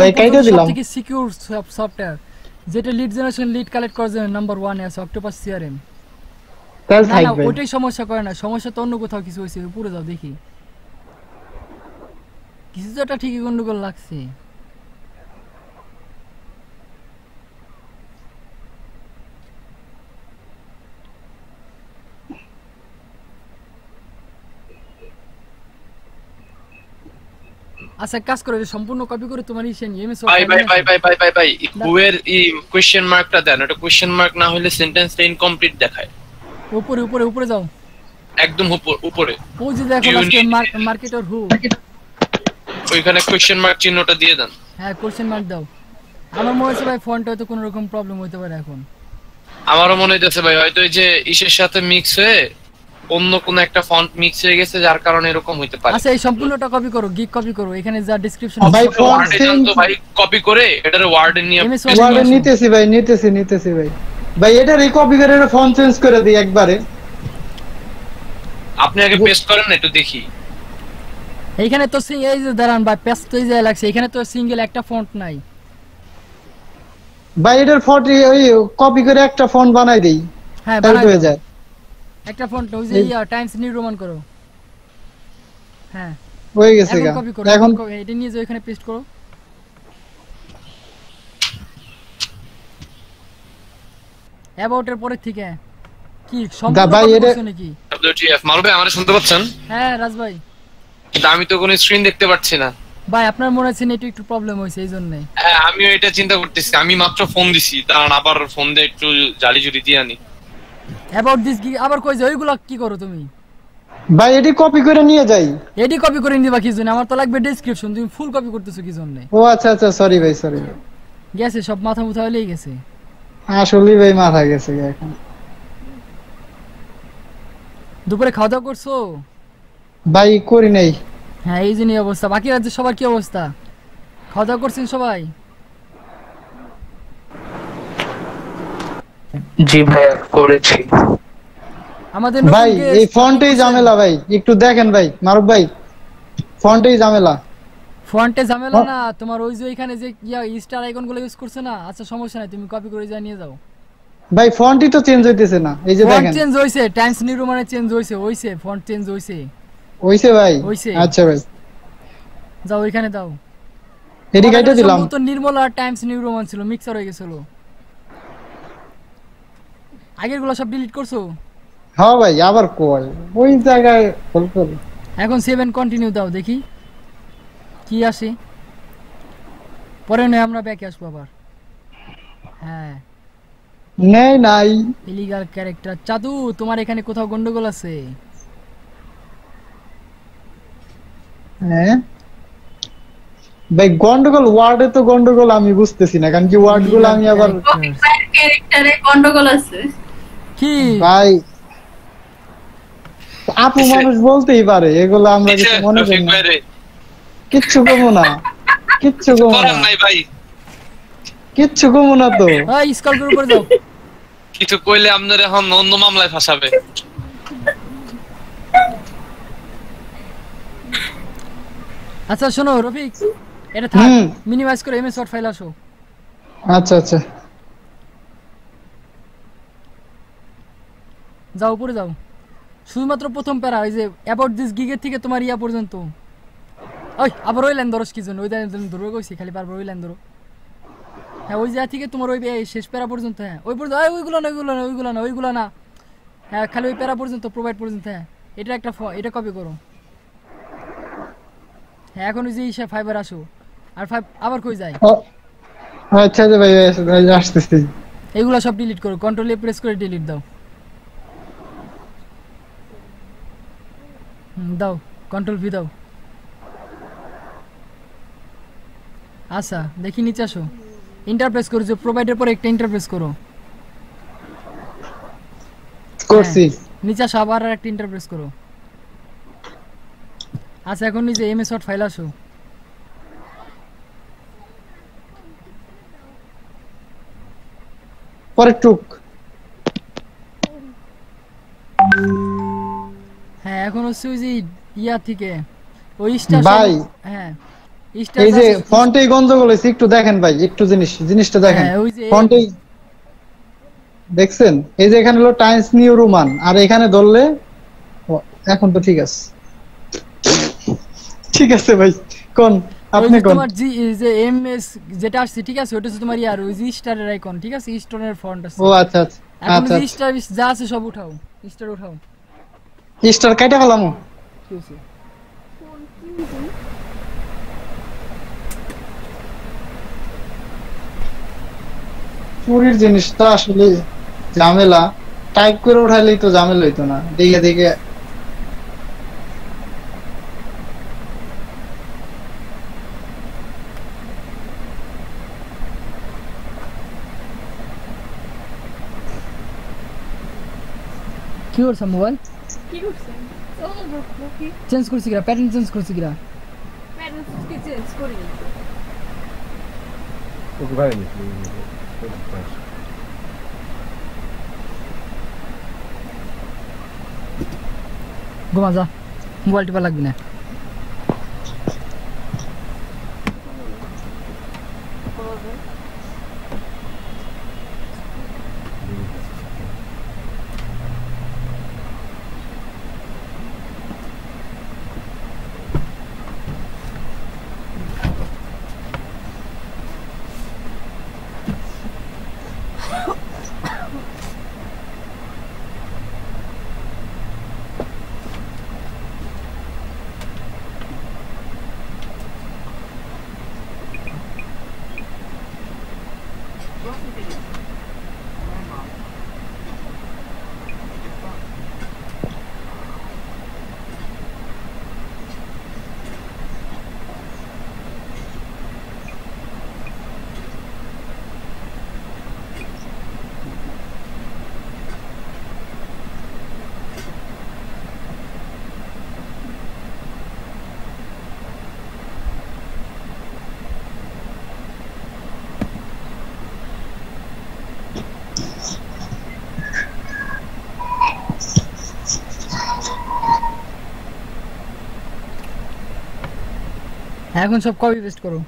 ভাই কাইটে দিলাম। সবথেকে সিকিউর সফটওয়্যার যেটা লিড জেনারেশন লিড কালেক্ট করার জন্য নাম্বার 1 এ আছে অক্টোপাস সিআরএম। তাহলে না না, থাকবে। ওইটাই সমস্যা করে না, সমস্যা তো অন্য কোথাও কিছু হয়েছে। উপরে যাও দেখি, কিছু তো একটা ঠিকই গন্ডগোল লাগছে। আচ্ছা কাজ করে সম্পূর্ণ কপি করে তোমার ইসে নিয়ে এমএস ভাই ভাই ভাই ভাই ভাই ভাই ভাই কুয়ের কোশ্চেন মার্কটা দেন, ওটা কোশ্চেন মার্ক না হলে সেন্টেন্সটা ইনকমপ্লিট দেখায়। উপরে উপরে উপরে যাও, একদম উপরে ওই যে দেখো আজকে মার্কেটার হু, ওইখানে কোশ্চেন মার্ক চিহ্নটা দিয়ে দেন। হ্যাঁ কোশ্চেন মার্ক দাও। আমার মনে হচ্ছে ভাই ফন্টে হয়তো কোনো রকম প্রবলেম হতে পারে এখন। আমারও মনে হইতেছে ভাই হয়তো এই যে ইসের সাথে মিক্স হয়ে অন্য কোন একটা ফন্ট মিক্স হয়ে গেছে, যার কারণে এরকম হইতে পারে। আচ্ছা এই সম্পূর্ণটা কপি করো, গিগ কপি করো, এখানে যা ডেসক্রিপশন ভাই ফন্ট ওয়ার্ডে যান তো ভাই, কপি করে এটারে ওয়ার্ডে নিয়ে MS paste ওয়ার্ডে করুন। নিতেছি ভাই, নিতেছি ভাই। ভাই এটা রিকপি করে ফন্ট চেঞ্জ করে দিই একবারে। আপনি আগে পেস্ট করেন না, একটু দেখি। এইখানে তো এই যে দাঁড়ান ভাই, পেস্ট তো এই যে লাগছে, এখানে তো সিঙ্গেল একটা ফন্ট নাই। ভাই এটার ফন্ট ওই কপি করে একটা ফন্ট বানাই দেই, হ্যাঁ তাহলে বানাই হয়ে দাও। যায়। একটা ফন্ট ওই যে টাইমস নিউ রোমান করো। হ্যাঁ হয়ে গেছে এখন গা। কপি করো, এখন এটা নিয়ে যাও এখানে পেস্ট করো। অ্যাবাউট এর পরে থেকে কি সম্পূর্ণ ভাই, কপি এটা- করছো নাকি? WTF মারু ভাই, আমারে শুনতে পাচ্ছেন? হ্যাঁ রাজ ভাই। কিন্তু আমি তো কোনো স্ক্রিন দেখতে পাচ্ছি না। ভাই আপনার মনে হচ্ছে নেটে একটু প্রবলেম হয়েছে এই জন্য। হ্যাঁ আমিও এটা চিন্তা করতেছি, আমি মাত্র ফোন দিছি, কারণ আবার ফোন দিয়ে একটু জালি জুড়ি দিয়ে আনি। অ্যাবাউট দিস আবার কই যে ওইগুলা কি করো তুমি? ভাই এটি কপি করে নিয়ে যাই। এডি কপি করে নিবা কি জন্য? আমার তো লাগবে ডেসক্রিপশন, তুমি ফুল কপি করতেছো কি জন্য? ও আচ্ছা আচ্ছা, সরি ভাই, সরি। গেছে সব মাথা মুথা হলেই গেছে। আসলে ভাই মাথা গেছে গা এখন। দুপুরে খাওয়া দাওয়া করছো? ভাই করি নাই। হ্যাঁ এই জন্যই অবস্থা। বাকি রাজ্যে সবার কি অবস্থা? খাওয়া দাওয়া করছেন সবাই? জি ভাইয়া করেছি। আমাদের ভাই নতুন এই guest ফন্টেই ঝামেলা ভাই, একটু দেখেন ভাই মারুফ ভাই, ফন্টেই ঝামেলা। ফন্টে ঝামেলা না, তোমার ওই যে এখানে যে স্টার আইকন গুলো ইউজ করছে না। আচ্ছা সমস্যা নাই, তুমি কপি করে যা নিয়ে যাও। ভাই ফন্টই তো চেঞ্জ হইতেছে না, এই যে ফন্ট দেখেন। চেঞ্জ হইছে, টাইমস নিউ রোমানে চেঞ্জ হইছে, ফন্ট চেঞ্জ হইছে। হইছে ভাই? হইছে। আচ্ছা ভাই, যাও ওইখানে দাও। এডি কাইটা দিলাম। তো নির্মল আর টাইমস নিউ রোমান ছিল, মিক্সার হয়ে গেছিল। আগের গুলো সব ডিলিট করছো? হ্যাঁ ভাই, আবার কল ওই জায়গায় কল করে। এখন 7 কন্টিনিউ দাও, দেখি কি আসে। পরে নয় আমরা ব্যাকে আসবো আবার। হ্যাঁ নেই নাই। Illegal character. চাদু তোমার এখানে কোথাও গন্ডগোল আছে? হ্যাঁ ভাই গন্ডগোল ওয়ার্ডে তো গন্ডগোল আমি বুঝতেছি না, কারণ কি ওয়ার্ড গুলো আমি আবার ক্যারেক্টারে গন্ডগোল আছে কি ভাই আপু মানুষ বলতেই পারে, এগুলো আমরা কিছু মনে করি রফিক না। ভাই রে কিচ্ছু কমো না, কিচ্ছু কমো করেন না, নাই ভাই, কিচ্ছু কমো না তো। ওই স্কল করে উপরে যাও। কিছু কইলে আপনার এখন অন্য মামলায় ফাঁসাবে। আচ্ছা শোনো রফিক, এটা থাক, হুম। মিনিমাইজ করে এমএস ওয়ার্ড ফাইল আসো। আচ্ছা আচ্ছা যাও উপরে যাও, শুধুমাত্র প্রথম প্যারা ওই যে অ্যাবাউট দিস গিগের থেকে তোমার ইয়া পর্যন্ত। ওই আবার ওই লাইন ধরস কি জন্য? ওই লাইন ধরে কইছি খালি বারবার ওই লাইন ধরো। হ্যাঁ ওই জায়গা থেকে তোমার ওই শেষ প্যারা পর্যন্ত। হ্যাঁ ওই পর্যন্ত, ওইগুলো না ওইগুলো না ওইগুলো না ওইগুলো না, হ্যাঁ খালি ওই প্যারা পর্যন্ত, প্রোভাইড পর্যন্ত। হ্যাঁ এটা একটা এটা কপি করো। হ্যাঁ এখন ওই যে ইসা ফাইবার আসো, আর ফাইভ আবার কই যায়? আচ্ছা যে ভাই আসতেছি। এগুলো সব ডিলিট করো, কন্ট্রোল এ প্রেস করে ডিলিট দাও। দাও কন্ট্রোল ভি দাও। আচ্ছা দেখি নিচে আসো, ইন্টারপ্রেস করো, যে প্রোভাইডের পরে একটা ইন্টারপ্রেস করো। করছি। নিচে আসো, আবার আর একটা ইন্টারপ্রেস করো। আচ্ছা এখন নিচে এমএস ওয়ার্ড ফাইল আসো। পরে টুক। হ্যাঁ এখন হচ্ছে ওই যে ইয়া থেকে ওই স্টার ভাই হ্যাঁ স্টার এই যে ফন্টেই গন্ডগোল হইছে, একটু দেখেন ভাই, একটু জিনিসটা দেখেন। হ্যাঁ, ওই যে ফন্টেই দেখছেন, এই যে এখানে হলো টাইমস নিউ রোমান, আর এখানে ধরলে এখন তো ঠিক আছে। ঠিক আছে ভাই কোন আপনি কোন? তোমার জি যে এমএস যেটা আসছে ঠিক আছে, ওটা হচ্ছে তোমার ইয়ার ওই যে স্টারের আইকন, ঠিক আছে স্টোনের ফন্ট আছে। ও আচ্ছা আচ্ছা এখন আচ্ছা যে স্টার যা আছে সব উঠাও, স্টার উঠাও। স্টার কাটা ফেলামু। কি হইছে? চুরির জিনিসটা আসলে ঝামেলা, টাইপ করে উঠাইলেই তো ঝামেলা হইতো না। দেখে দেখে কি করছ মোবাইল? কি করছেন? ও কি চেঞ্জ করছি কিরা, প্যাটার্ন চেঞ্জ করছি কিরা? প্যারেন্টস কি চেঞ্জ করি? ঘুমা যা, মোবাইল টিপা লাগবে না। এখন সব কপি পেস্ট করো।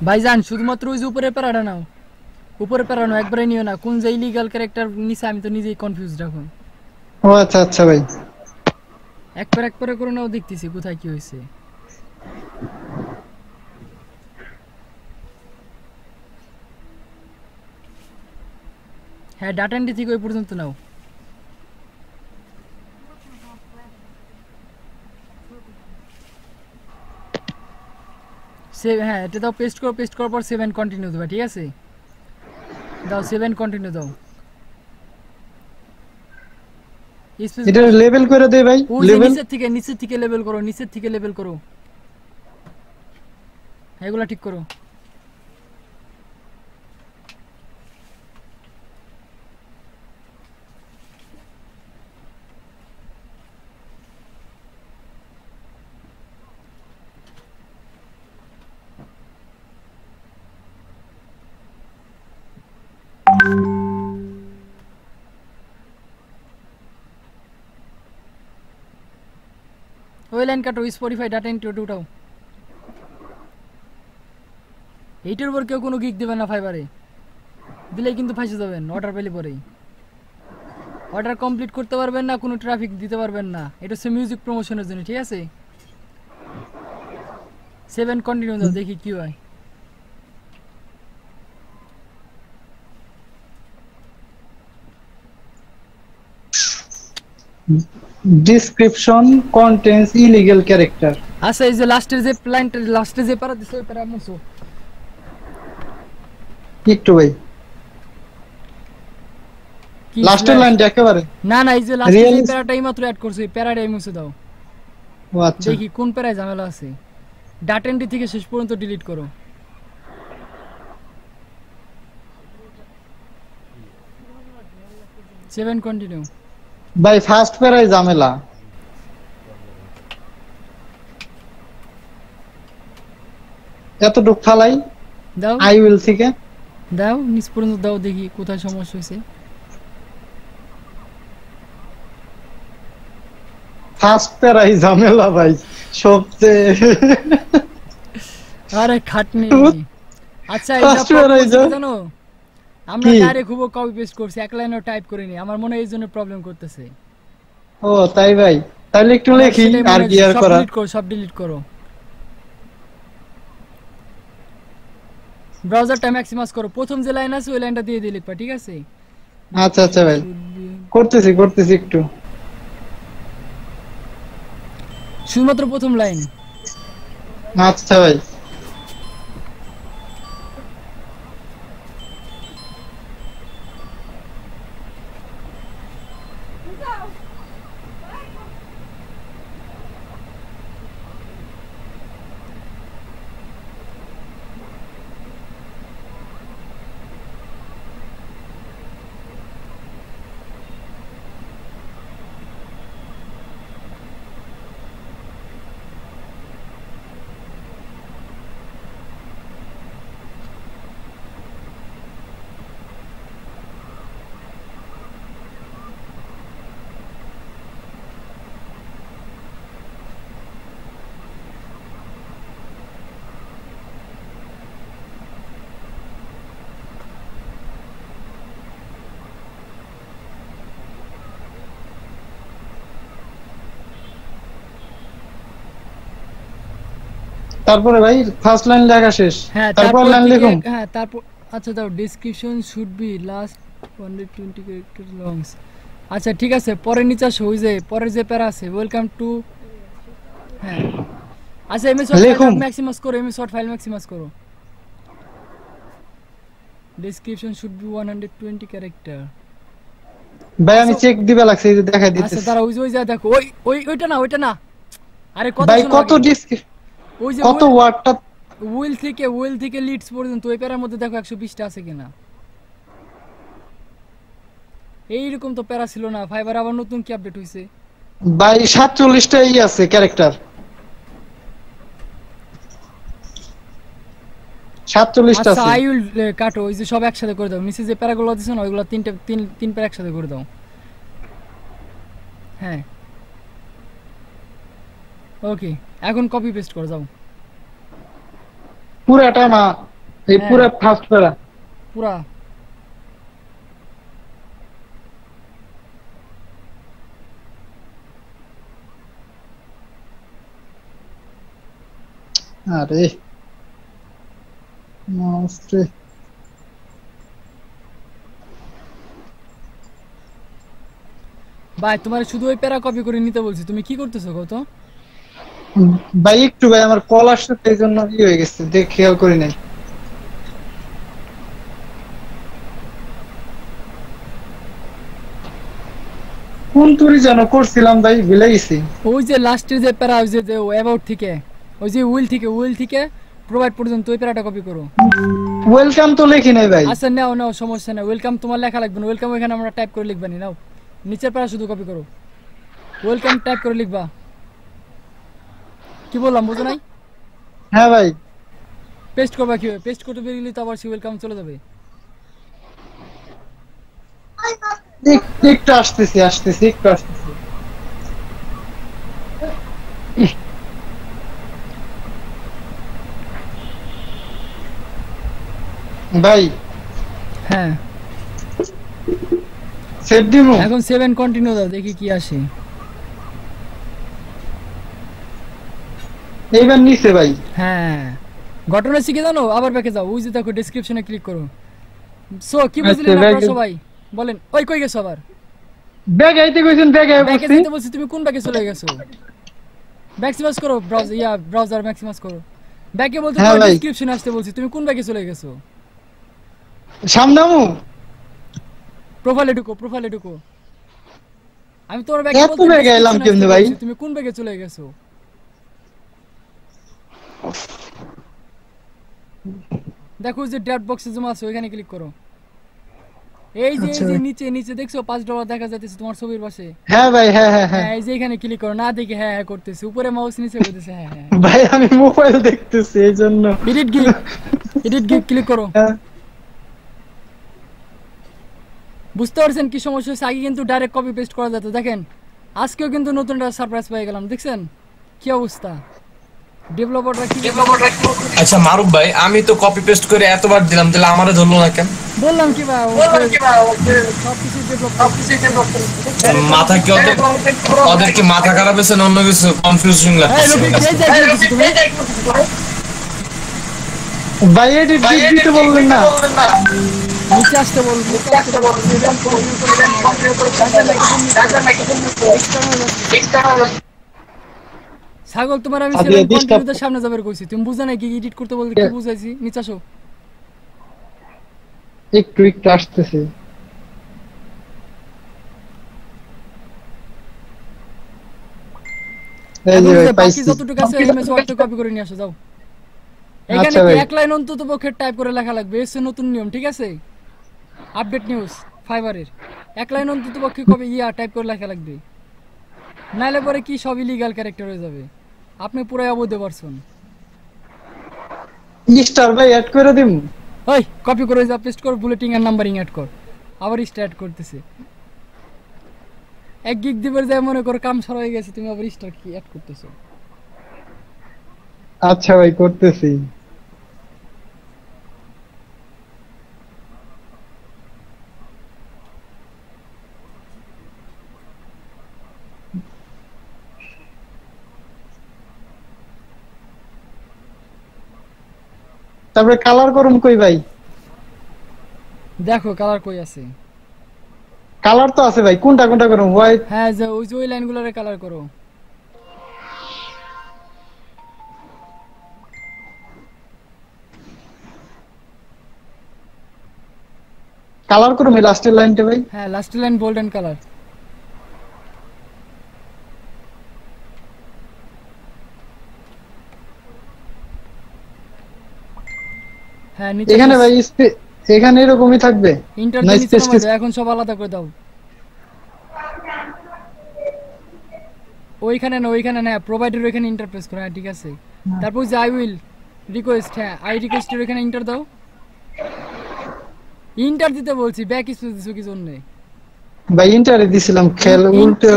ভাইজান শুধুমাত্র ওই যে উপরে প্যারাটা নাও, উপরে প্যারানো একবারে নিও না। কোন যে ইলিগাল ক্যারেক্টার নিছে আমি তো নিজেই কনফিউজড এখন। ও আচ্ছা আচ্ছা ভাই এক পরে করে নাও, দেখতেছি কোথায় কি হয়েছে। হ্যাঁ ডাটা এন্ট্রি থেকে ওই পর্যন্ত নাও। হ্যাঁ এটা দাও, পেস্ট করো, পেস্ট করার পর 7 কন্টিনিউ দেবা, ঠিক আছে? দাও 7 কন্টিনিউ দাও। এটা লেভেল করে দে ভাই, লেভেল নিচের থেকে লেভেল করো, নিচের থেকে লেভেল করো, এগুলা ঠিক করো। ওই লাইন কাটো, স্পটিফাই ডাটা এন্ট্রি উঠাও। এইটার উপর কেউ কোনো গিগ দেবে না, ফাইবারে দিলেই কিন্তু ফাঁসে যাবেন অর্ডার পেলে পরেই। অর্ডার কমপ্লিট করতে পারবেন না, কোনো ট্রাফিক দিতে পারবেন না। এটা হচ্ছে মিউজিক প্রমোশনের জন্য, ঠিক আছে? 7 কন্টিনিউ দাও, দেখি কি হয়। Description contents illegal character. আচ্ছা এই যে লাস্টের যে প্ল্যান্টের লাস্টে যে প্যারা দিছে ওই প্যারা মুছো একটু ভাই, লাস্টের লাইনটা একেবারে না না, এই যে লাস্টের যে প্যারাটাই মাত্র অ্যাড করছে এই প্যারাটাই মুছে দাও। ও আচ্ছা, দেখি কোন প্যারায় ঝামেলা আছে। ডাটা এন্ট্রি থেকে শেষ পর্যন্ত ডিলিট করো। সেভেন কন্টিনিউ ভাই, ফার্স্ট প্যারায় ঝামেলা। এতটুক ফালাই দাও, আই উইল থেকে দাও নিচ পর্যন্ত দাও, দেখি কোথায় সমস্যা হয়েছে। ফার্স্ট প্যারাই ঝামেলা ভাই সবচেয়ে। আরে খাটনি। আচ্ছা First প্যারাই জানো আমরা ডাইরেক্ট খুব কপি পেস্ট করছি, এক লাইনও টাইপ করিনি। আমার মনে হয় এই জন্য প্রবলেম করতেছে। ও তাই ভাই, তাহলে একটু লেখি আর কি আর করা। সব ডিলিট করো। ব্রাউজারটা ম্যাক্সিমাইজ করো, প্রথম যে লাইন আছে ওই লাইনটা দিয়ে দিয়ে লিখবা, ঠিক আছে? আচ্ছা আচ্ছা ভাই, করতেছি একটু। শুধুমাত্র প্রথম লাইন। আচ্ছা ভাই, তারপরে ভাই ফার্স্ট লাইন লেখা শেষ, তারপর লাইন লিখুন। হ্যাঁ তারপর আচ্ছা দাও, description should be last 120 character longs. আচ্ছা ঠিক আছে, পরের নিচে আসো, ওই যে পরের যে প্যারা আছে ওয়েলকাম টু। হ্যাঁ আচ্ছা এমএস ফাইল ম্যাক্সিমাইজ করো, এমএস ফাইল ম্যাক্সিমাইজ করো। Description should be 120 character. ভাই আমি চেক দিবা লাগছে, এই যে দেখাই দিতেছি। আচ্ছা দাঁড়াও, ওই যে দেখো, ওইটা না। আরে কত ভাই কত ডেসক্রিপশন, ওই যে কত ওয়ার্ডটা উইল থেকে লিডস পর্যন্ত ওই প্যারার মধ্যে দেখো 120টা আছে কিনা। এইরকম তো প্যারা ছিল না, ফাইবার আবার নতুন কি আপডেট হইছে? ভাই 47টাই আছে ক্যারেক্টার, 47টা আছে। আচ্ছা আই উইল কাটো, ওই যে সব একসাথে করে দাও, নিচে যে প্যারাগুলো দিছ না ওইগুলো তিন প্যারা একসাথে করে দাও। হ্যাঁ ওকে, এখন কপি পেস্ট করে যাও পুরাটা না, এই পুরো ফার্স্ট প্যারা পুরা। আরে নমস্তে। ভাই তোমার শুধু ওই প্যারা কপি করে নিতে বলছি, তুমি কি করতেছো কত? ভাই একটু ভাই আমার কল আসছে এই জন্য কি হয়ে গেছে দেখ খেয়াল করি নাই। কোন তুরি জানো করছিলাম ভাই ভুলে গেছি। ওই যে লাস্টের যে প্যারা ওই যে অ্যাবাউট থেকে ওই যে উইল থেকে প্রোভাইড পর্যন্ত ওই প্যারাটা কপি করো। ওয়েলকাম তো লেখি নাই ভাই। আচ্ছা নাও নাও সমস্যা নাই, ওয়েলকাম তোমার লেখা লাগবে না, ওয়েলকাম ওইখানে আমরা টাইপ করে লিখবা নি। নাও নিচের প্যারা শুধু কপি করো, ওয়েলকাম টাইপ করে লিখবা। কি বললাম বুঝো নাই? হ্যাঁ ভাই পেস্ট করবা, কি পেস্ট করতে বেরিয়ে তো আবার সে ওয়েলকাম চলে যাবে। একটু আসতেছি একটু আসতেছি। ভাই হ্যাঁ সেভ দিমু এখন 7 কন্টিনিউ দাও, দেখি কি আসে। এইবার নিচে ভাই। হ্যাঁ ঘটনা শিখে জানো, আবার ব্যাকে যাও, ওই যে দেখো ডেসক্রিপশনে ক্লিক করো। সো কি বুঝলেন আপনারা সবাই বলেন? ওই কই গেছো আবার? ব্যাগ আইতে কইছেন, ব্যাগ আই ব্যাকে বসছি। যেতে বলছি, তুমি কোন ব্যাকে চলে গেছো? ম্যাক্সিমাইজ করো ব্রাউজার ম্যাক্সিমাইজ করো। ব্যাকে বলতে হ্যাঁ ভাই। ডেসক্রিপশনে আসতে বলছি, তুমি কোন ব্যাকে চলে গেছো? সামনামু প্রোফাইলে ঢুকো। আমি তোমার ব্যাকে এত ব্যাগে এলাম কেমনে ভাই? তুমি কোন ব্যাকে চলে গেছো? দেখো যে ড্যাট বক্সে জমা আছে ওইখানে ক্লিক করো। এই যে আচ্ছা এই যে ভাই। নিচে দেখছো $5 দেখা যাচ্ছে তোমার ছবির পাশে। হ্যাঁ ভাই হ্যাঁ হ্যাঁ হ্যাঁ হ্যাঁ এই যে এখানে ক্লিক করো, না দেখে হ্যাঁ করতেছে, উপরে মাউস নিচে করতেছে হ্যাঁ। ভাই আমি মোবাইল দেখতেছি এই জন্য। এডিট গিগ ক্লিক করো। হ্যাঁ। বুঝতে পারছেন কি সমস্যা হচ্ছে? আগে কিন্তু ডাইরেক্ট কপি পেস্ট করা যেত, দেখেন আজকেও কিন্তু নতুন একটা সারপ্রাইজ পেয়ে গেলাম, দেখছেন কি অবস্থা? ডেভেলপাররা কি আচ্ছা মারুফ ভাই, আমি তো কপি পেস্ট করে এতবার দিলাম, তাহলে আমারে ধরলো না কেন? বললাম কি ভাই, সবকিছু ডেভেলপ মাথা কি ওদের কি মাথা খারাপ হয়েছে না অন্য কিছু? কনফিউজিং লাগছে। ভাই এডিট দিতে বললেন না? নিচে আসতে বলবো। ছাগল তোমার আমি আচ্ছা, 7 disturb- কন্টিনিউতে সামনে যাবার কইছি, তুমি বুঝা নাই কি এডিট করতে বলতে কি বুঝাইছি? নিচে আসো। একটু আসতেছি। এই যে ভাই বাকি পাইছি। যতটুকু আছে এমএস ওয়ার্ড কপি করে নিয়ে আসো যাও। এখানে আচ্ছা কি ভাই। এক লাইন অন্তত পক্ষে টাইপ করে লেখা লাগবে, এসে নতুন নিয়ম, ঠিক আছে? আপডেট নিউজ ফাইবারের এক লাইন অন্তত পক্ষে কপি টাইপ করে লেখা লাগবে, নাইলে পরে কি সব ইলিগাল ক্যারেক্টার হয়ে যাবে। আপনি পুরাই অবৈধ পারসন। স্টার ভাই অ্যাড করে দিম। ওই কপি করে যা পেস্ট কর, বুলেটিং আর নাম্বারিং অ্যাড কর। আবার স্টার্ট করতেছে, 1 গিগ দিবার যায় মনে করো কাম সারা হয়ে গেছে, তুমি আবার স্টার কি অ্যাড করতেছো। আচ্ছা ভাই করতেছি। তারপরে কালার করুম কই ভাই? দেখো কালার কই আছে? কালার তো আছে ভাই, কোনটা করুম? হোয়াইট? হ্যাঁ যে ওই যে ওই লাইনগুলোরে কালার করো। কালার করুম এই লাস্টের লাইনটা ভাই। হ্যাঁ লাস্ট লাইন গোল্ডেন কালার। হ্যাঁ নিচে এখানে ভাই এখানে এরকমই থাকবে। ইন্টার না নিচে স্পেস নামাও, এখন সব আলাদা করে দাও। ওইখানে না প্রোভাইডার ওইখানে ইন্টারপ্রেস করো। হ্যাঁ ঠিক আছে, তারপর যে আই উইল রিকোয়েস্ট, হ্যাঁ আই রিকোয়েস্টের ওইখানে ইন্টার দাও। ইন্টার দিতে বলছি, ব্যাক স্পেস দিছো কি জন্য? ভাই ইন্টারে দিছিলাম, খেল উল্টে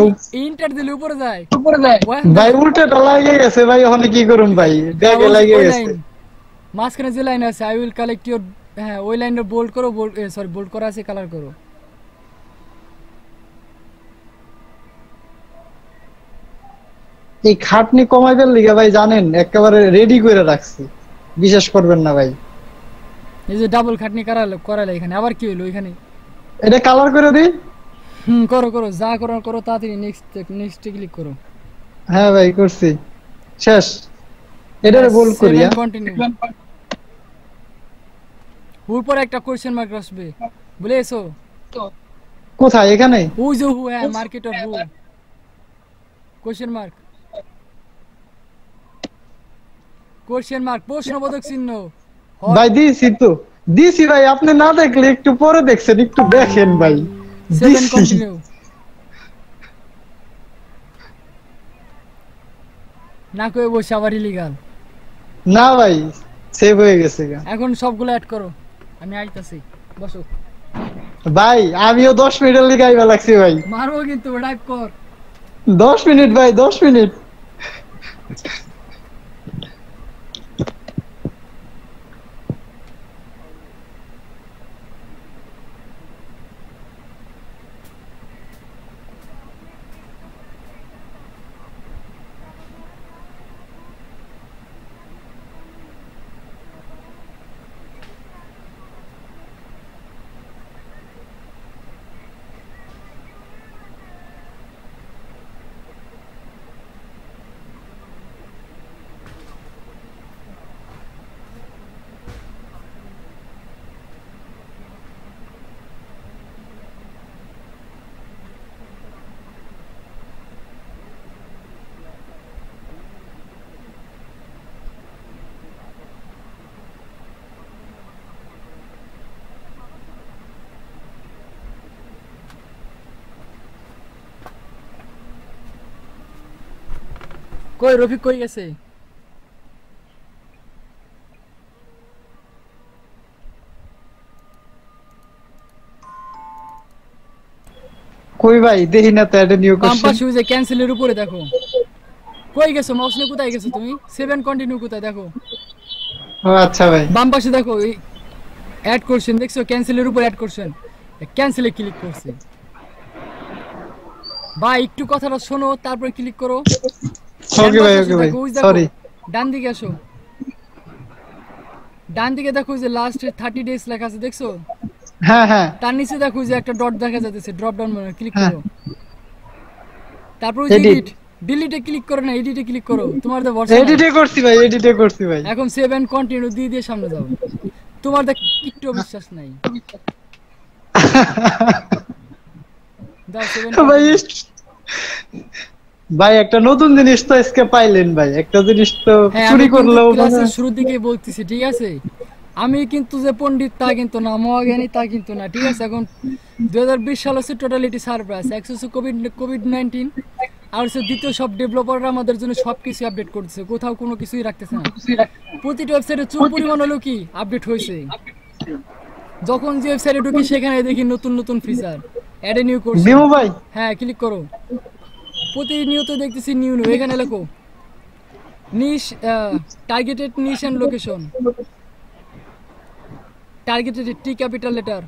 ইন্টার দিলে উপরে যায়। ভাই উল্টেটা লাগে গেছে ভাই, ওখানে কি করুম ভাই? ব্যাগে লাগে গেছে। মাঝখানে যে লাইন আছে আই উইল কালেক্ট ইওর, হ্যাঁ ওই লাইনটা বোল্ড করো, বোল্ড করা আছে, কালার করো। এই খাটনি কমাইবার লিগে ভাই জানেন একেবারে রেডি করে রাখছি, বিশ্বাস করবেন না ভাই। এই যে ডাবল খাটনি করালে এখানে আবার কি হলো? এখানে এটা কালার করে দিই। করো করো যা করো করো তাড়াতাড়ি নেক্সট ক্লিক করো। হ্যাঁ ভাই করছি, শেষ। এটারে বল করি। কন্টিনিউ। উপর একটা কোশ্চেন মার্ক আসবে, বলে এসো। কোথায়? এখানে? ওই যে হু, হ্যাঁ মার্কেটর হু, কোশ্চেন মার্ক প্রশ্নবোধক চিহ্ন। ভাই দিছি ভাই, আপনি না দেখলে একটু পরে দেখছেন, একটু দেখেন ভাই। 7 কন্টিনিউ। না কই বসে আবার ইলিগাল। না ভাই সেভ হয়ে গেছে। এখন সবগুলো অ্যাড করো, আমি আইতাছি, বসো। ভাই আমিও 10 মিনিটের লিগে আইবা লাগছি ভাই। মারবো কিন্তু, টাইপ কর। 10 মিনিট ভাই, 10 মিনিট। কই রফিক কই গেছে? কই ভাই দেখি না তো, এটা নিউ বাম কোশ্চেন। পাশে ওই যে ক্যান্সেলের উপরে দেখো। কই গেছো? মাউস নিয়ে কোথায় গেছো তুমি? 7 কন্টিনিউ কোথায় দেখো? ও আচ্ছা ভাই, বাম পাশে দেখো, এই অ্যাড কোশ্চেন দেখছো? ক্যান্সেলের উপরে অ্যাড কোশ্চেন, ক্যান্সেলে ক্লিক করছি। ভাই একটু কথাটা শোনো, তারপরে ক্লিক করো। ওকে ভাই, ওকে ভাই, সরি। ডান দিকে আসো, ডান দিকে দেখো যে লাস্ট 30 ডেজ লেখা আছে, দেখছো? হ্যাঁ হ্যাঁ। তার নিচে দেখো যে একটা ডট দেখা যাচ্ছে, ড্রপ ডাউন মানে, ক্লিক হ্যাঁ। করো। তারপর এডিট, ডিলিটে ক্লিক করো না, এডিটে ক্লিক করো। তোমার তো ভরসা নাই। এডিটে করছি ভাই। এখন 7 কন্টিনিউ দিয়ে সামনে যাও। তোমার তো একটু বিশ্বাস নাই। দাও 7 ভাই ভাই একটা নতুন জিনিস তো আজকে পাইলেন ভাই, একটা জিনিস তো চুরি করলেও ক্লাসের শুরুর দিকে বলতেছি, ঠিক আছে? আমি কিন্তু যে পণ্ডিত তা কিন্তু না, মহাজ্ঞানী তা কিন্তু না, ঠিক আছে? এখন 2020 সাল হচ্ছে টোটালিটি সারপ্রাইজ। একশো কোভিড-19 আর হচ্ছে দ্বিতীয় সব ডেভেলপাররা আমাদের জন্য সবকিছু আপডেট করতেছে, কোথাও কোনো কিছুই রাখতেছে না। প্রতিটা ওয়েবসাইটে চুল পরিমাণ হলো কি আপডেট হয়েছে। যখন যে ওয়েবসাইটে ঢুকি সেখানে দেখি নতুন নতুন ফিচার, অ্যাড নিউ করছে। দিমু ভাই, হ্যাঁ ক্লিক করো। প্রতিনিয়ত দেখতেছি নিউ। এখানে লেখো niche, targeted niche and location, targeted T capital letter,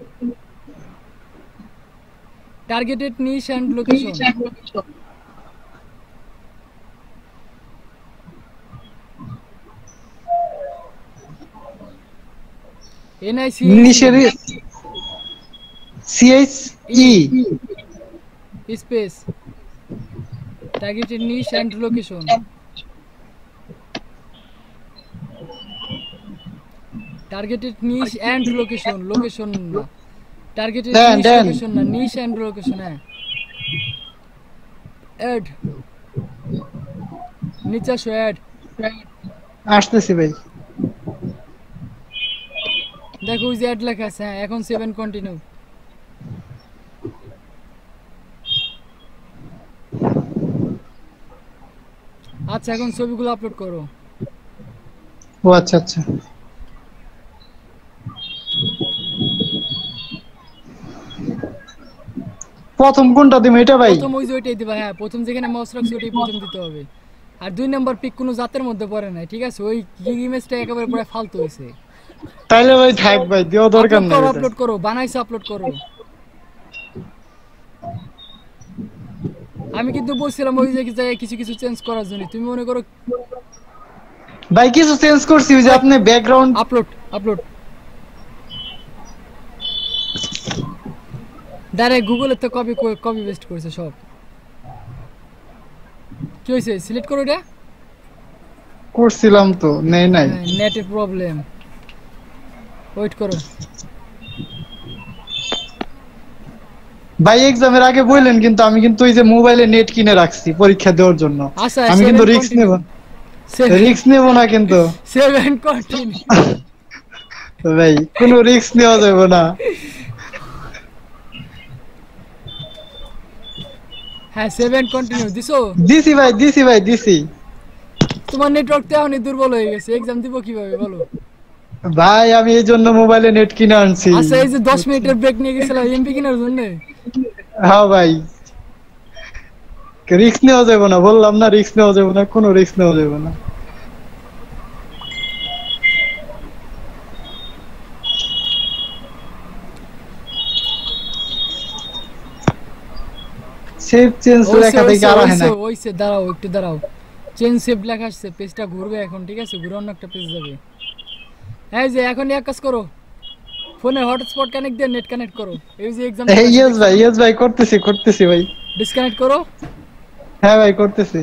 targeted niche and location. NIC নিশের CHE space targeted niche and location, targeted niche and location, location না, টার্গেটেড নিশ লোকেশন না, নিশ এন্ড লোকেশন। হ্যাঁ অ্যাড, নিচে আসো, অ্যাড আসতেছি ভাই। দেখো ওই যে অ্যাড লেখা আছে। হ্যাঁ এখন 7 কন্টিনিউ। আচ্ছা এখন ছবিগুলো আপলোড করো। ও আচ্ছা আচ্ছা। প্রথম কোনটা দিম এটা ভাই? প্রথম ওই যে ওইটাই দিবা। হ্যাঁ প্রথম যেখানে মাউস রাখছো ওইটাই প্রথম দিতে হবে। আর 2 নাম্বার পিক কোনো জাতের মধ্যে পড়ে না, ঠিক আছে? ওই ইমেজটা একেবারে পুরো ফালতু হইছে। তাইলে ভাই থাক ভাই, দিও দরকার নাই। আপলোড করো, বানাইছো আপলোড করো। আমি কিন্তু বলছিলাম ওই জায়গায় কিছু কিছু চেঞ্জ করার জন্য, তুমি মনে করো ভাই কিছু চেঞ্জ করছি। ওই যে আপনি ব্যাকগ্রাউন্ড আপলোড ডাইরেক্ট গুগলে তো কপি পেস্ট করেছে সব। কি হয়েছে সিলেক্ট করো এটা? করছিলাম তো নেই নাই। নেটের প্রবলেম, ওয়েট করো। ভাই এক্সামের আগে বললেন কিন্তু আমি কিন্তু ওই যে মোবাইলে নেট কিনে রাখছি পরীক্ষা দেওয়ার জন্য। আচ্ছা আমি কিন্তু রিস্ক নেব, রিস্ক নেব না কিন্তু 7 কন্টিনিউ। ভাই কোনো রিস্ক নেওয়া যাবে না। হ্যাঁ 7 কন্টিনিউ দিছো? দিছি ভাই, দিছি ভাই, দিছি। তোমার নেটওয়ার্ক তো এখনই দুর্বল হয়ে গেছে, এক্সাম দিব কিভাবে বলো? ভাই আমি এই জন্য মোবাইলে নেট কিনে আনছি। আচ্ছা এই যে 10 মিনিটের ব্রেক নিয়ে গেছিলাম এমপি কেনার জন্য। হ্যাঁ ভাই রিস্ক নেওয়া যাবে না, বললাম না রিস্ক নেওয়া যাবে না, কোনো রিস্ক নেওয়া যাবে না। সেভ চেঞ্জ লেখা দেখে আর হয় না। ওইসে দাঁড়াও একটু দাঁড়াও, চেঞ্জ সেভ লেখা আসছে, পেজটা ঘুরবে এখন, ঠিক আছে? ঘুরে অন্য একটা পেজ যাবে। এই যে এখন এক কাজ করো, ফোনে হটস্পট কানেক্ট দিয়ে নেট কানেক্ট করো। এই যে এক্সাম ইয়েস ভাই, ইয়েস ভাই, করতেছি ভাই। ডিসকানেক্ট করো। হ্যাঁ ভাই করতেছি।